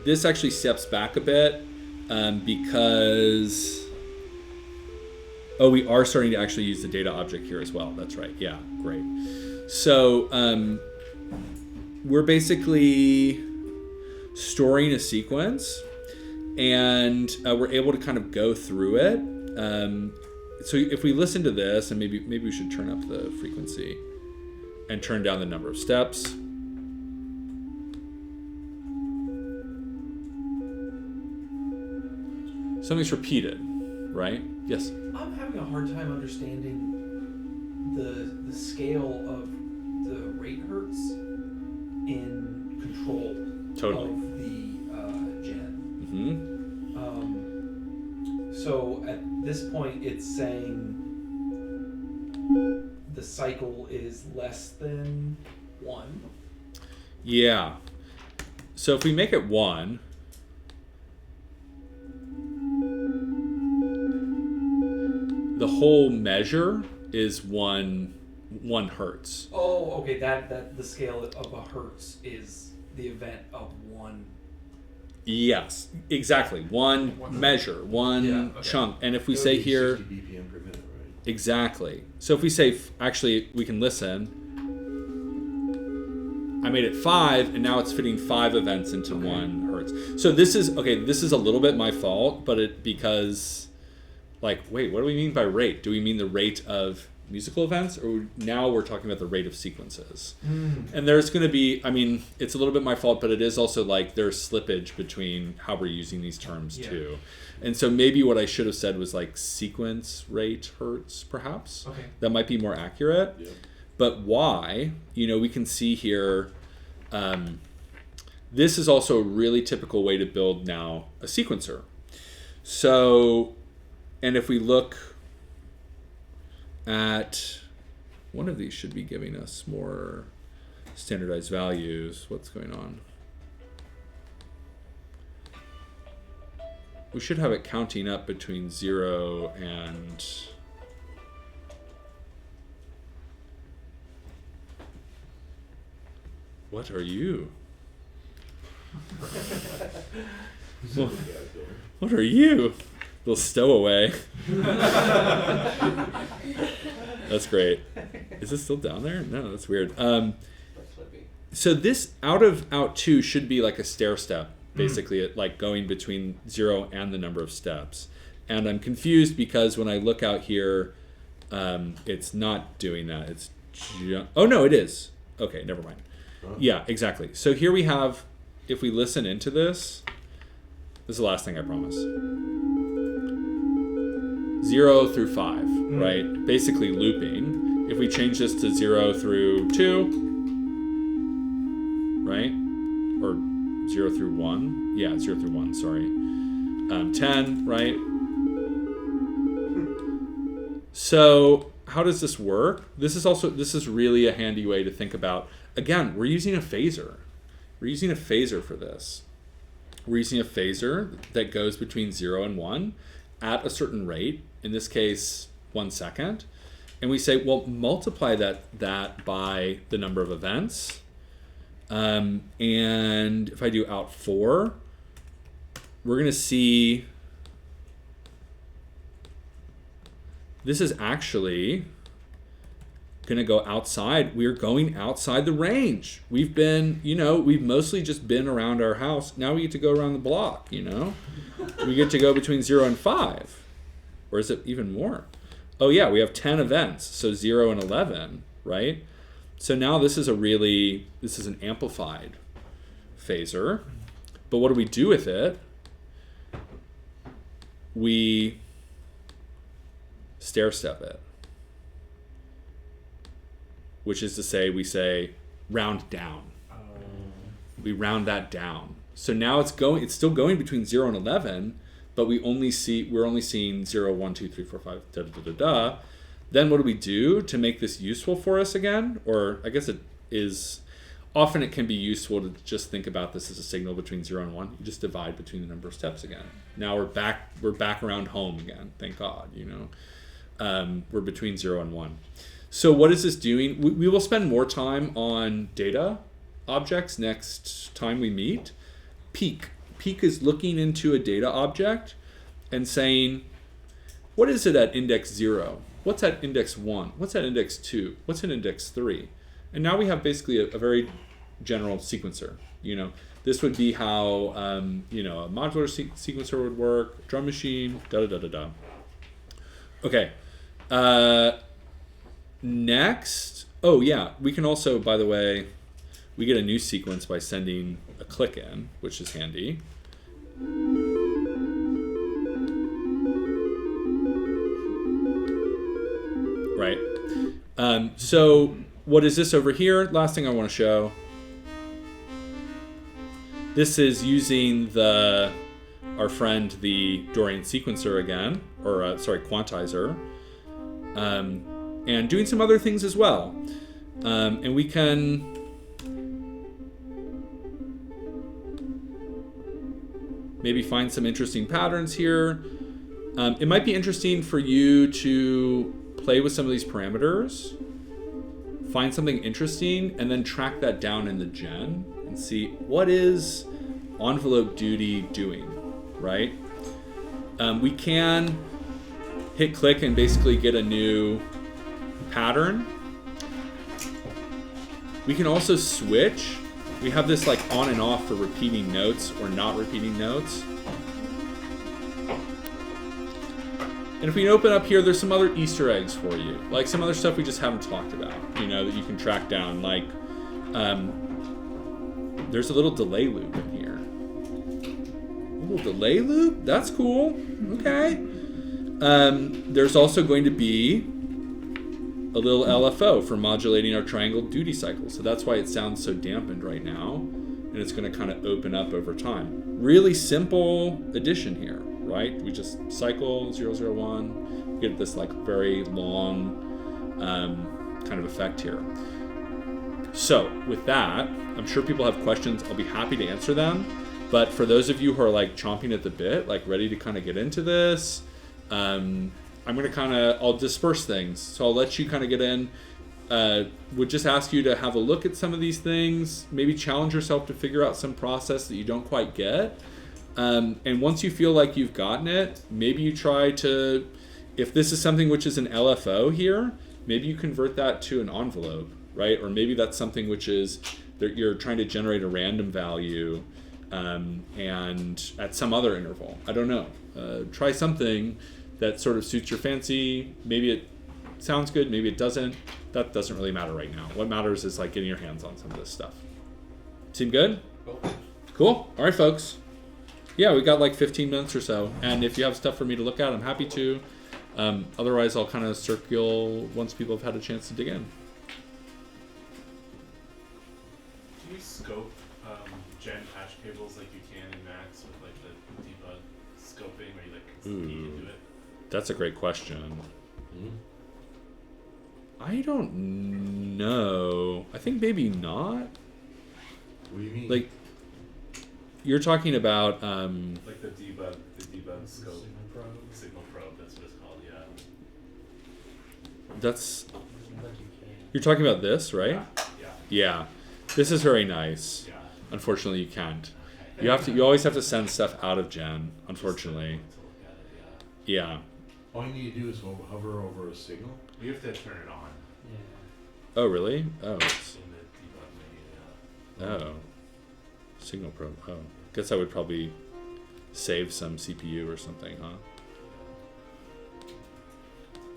this actually steps back a bit, because we are starting to actually use the data object here as well. That's right. Yeah, great. So we're basically storing a sequence, and we're able to kind of go through it. So if we listen to this, and maybe we should turn up the frequency and turn down the number of steps. Something's repeated, right? Yes. I'm having a hard time understanding the scale of the rate hertz in control Totally. of the gen. Mm-hmm. So at this point, it's saying the cycle is less than 1. Yeah. So if we make it 1, the whole measure is one hertz. Oh, okay. That the scale of a hertz is the event of 1. Yes, exactly. One measure, one chunk. And if we say here, 60 BPM per minute, right? exactly. So if we say, actually, we can listen. I made it 5, and now it's fitting 5 events into 1 hertz. So this is a little bit my fault, but because, like, wait, what do we mean by rate? Do we mean the rate of musical events, or now we're talking about the rate of sequences? And there's going to be, it's a little bit my fault, but it is also like there's slippage between how we're using these terms too. And so maybe what I should have said was like sequence rate hertz, perhaps. Okay. That might be more accurate. Yeah. But why, we can see here, this is also a really typical way to build now a sequencer. So, and if we look at one of these, should be giving us more standardized values. What's going on? We should have it counting up between 0 and what are you? What are you? Little stowaway. That's great. Is it still down there? No, that's weird. So this out 2 should be like a stair step, basically, at like going between 0 and the number of steps. And I'm confused because when I look out here, it's not doing that. It's oh no, it is. Okay, never mind. Yeah, exactly. So here we have, if we listen into this is the last thing I promise. 0 through 5, right? Basically looping. If we change this to 0 through 2, right? Or 0 through 1. Yeah, 0 through 1, sorry. 10, right? So how does this work? This is really a handy way to think about. Again, we're using a phasor. We're using a phasor for this. We're using a phasor that goes between 0 and 1 at a certain rate, in this case 1 second, and we say, well, multiply that by the number of events. And if I do out 4, we're going to see this is actually going to go outside. We're going outside the range. We've been, we've mostly just been around our house. Now we get to go around the block, We get to go between 0 and 5. Or is it even more? Oh yeah, we have 10 events. So 0 and 11, right? So now this is an amplified phasor. But what do we do with it? We stair step it. Which is to say, we say round down. We round that down. So now it's still going between 0 and 11, but we're only seeing 0, 1, 2, 3, 4, 5, da da da da da. Then what do we do to make this useful for us again? Or I guess it is often it can be useful to just think about this as a signal between 0 and 1. You just divide between the number of steps again. Now we're back around home again. Thank God, we're between 0 and 1. So what is this doing? We will spend more time on data objects next time we meet. Peek is looking into a data object and saying, what is it at index 0? What's at index 1? What's at index 2? What's at index 3? And now we have basically a very general sequencer. This would be how a modular sequencer would work, drum machine, da da da da da. Okay. Next, oh yeah, we can also, by the way, we get a new sequence by sending a click in, which is handy. Right. So what is this over here? Last thing I want to show. This is using our friend, the Dorian sequencer again, or quantizer. And doing some other things as well. And we can maybe find some interesting patterns here. It might be interesting for you to play with some of these parameters, find something interesting, and then track that down in the gen and see what is envelope duty doing, right? We can hit click and basically get a new pattern. We can also switch. We have this like on and off for repeating notes or not repeating notes. And if we open up here, there's some other Easter eggs for you, like some other stuff we just haven't talked about, that you can track down. Like there's a little delay loop in here. A little delay loop? That's cool. Okay. There's also going to be a little LFO for modulating our triangle duty cycle. So that's why it sounds so dampened right now. And it's going to kind of open up over time. Really simple addition here, right? We just cycle 001, get this like very long kind of effect here. So with that, I'm sure people have questions. I'll be happy to answer them. But for those of you who are like chomping at the bit, like ready to kind of get into this, I'm going to I'll disperse things. So I'll let you kind of get in. Would just ask you to have a look at some of these things, maybe challenge yourself to figure out some process that you don't quite get. And once you feel like you've gotten it, maybe you try to, if this is something which is an LFO here, maybe you convert that to an envelope, right? Or maybe that's something which is that you're trying to generate a random value and at some other interval. I don't know. Try something that sort of suits your fancy. Maybe it sounds good, maybe it doesn't. That doesn't really matter right now. What matters is like getting your hands on some of this stuff. Seem good? Cool. All right, folks. Yeah, we got like 15 minutes or so. And if you have stuff for me to look at, I'm happy to. Otherwise, I'll kind of circle once people have had a chance to dig in. Do you scope gen hash tables like you can in Max with like the debug scoping, or you like need to do it? That's a great question. I don't know. I think maybe not. What do you mean? Like, you're talking about like the debug scope signal probe. That's what it's called. Yeah. That's, you're talking about this, right? Yeah. Yeah. This is very nice. Yeah. Unfortunately, you can't. You always have to send stuff out of Gen, unfortunately. Just to look at it, yeah. Yeah. All you need to do is hover over a signal. You have to turn it on Oh, really? Oh, it's, in the debug menu. oh. Signal probe. Oh. Guess I would probably save some CPU or something, huh?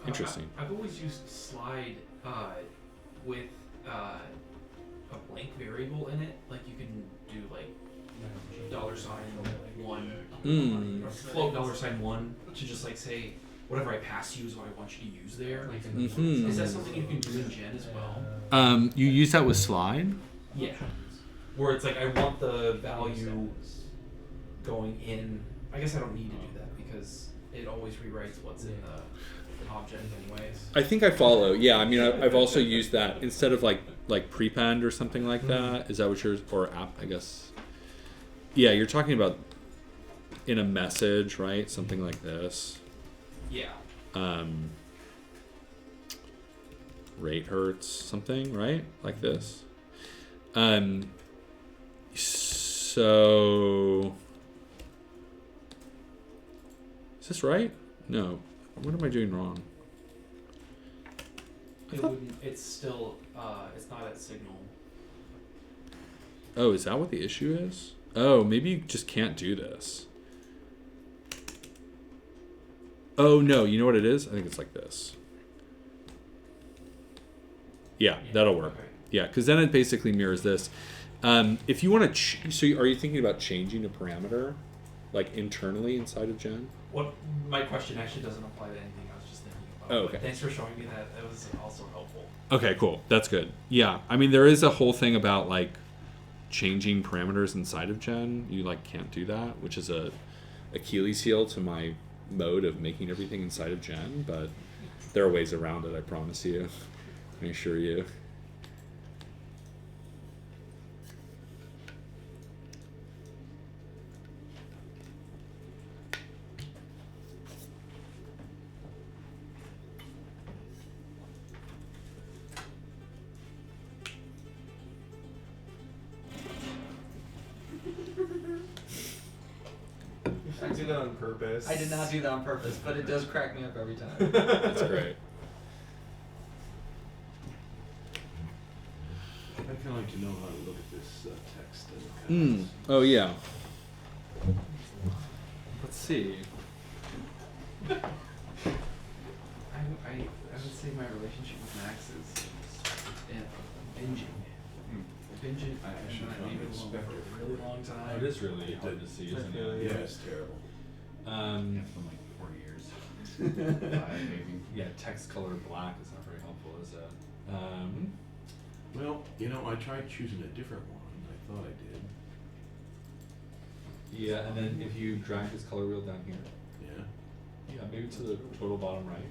Interesting. I've always used slide with a blank variable in it. Like you can do like $1 or float $1 to just like say whatever I pass you is what I want you to use there. Mhm. Is that something you can do in Gen as well? You use that with slide? Yeah. Where it's like I want the value going in. I guess I don't need to do that because it always rewrites what's in the object anyways. I think I follow. Yeah, I mean, I've also used that instead of like prepend or something like that. Is that what yours, or app? I guess. Yeah, you're talking about in a message, right? Something like this. Yeah. Rate hertz, something, right? Like this. So is this right? No. What am I doing wrong? It wouldn't. It's still. It's not at signal. Oh, is that what the issue is? Oh, maybe you just can't do this. Oh no, you know what it is? I think it's like this. Yeah, that'll work. Okay. Yeah, because then it basically mirrors this. If you want to, so are you thinking about changing a parameter, like internally inside of Gen? What my question actually doesn't apply to anything. I was just thinking about. Oh, But okay. thanks for showing me that. That was also helpful. Okay, cool. That's good. Yeah, I mean there is a whole thing about like changing parameters inside of Gen. You like can't do that, which is a Achilles heel to my mode of making everything inside of Gen. But there are ways around it. I promise you. I assure you. I do that on purpose. I did not do that on purpose, but it does crack me up every time. That's great. I'd kind of like to know how to look at this text and kind of Oh yeah. Let's see. I would say my relationship with Max is binging. Binging. I should I leave it alone for a really long time. It is really hard to see, isn't it? yeah, it's terrible. For like 4 years. 5 maybe. Yeah, text color black is not very helpful, is it? Well, you know, I tried choosing a different one. I thought I did. Yeah, and then if you drag this color wheel down here, Yeah. yeah, maybe to the total bottom right.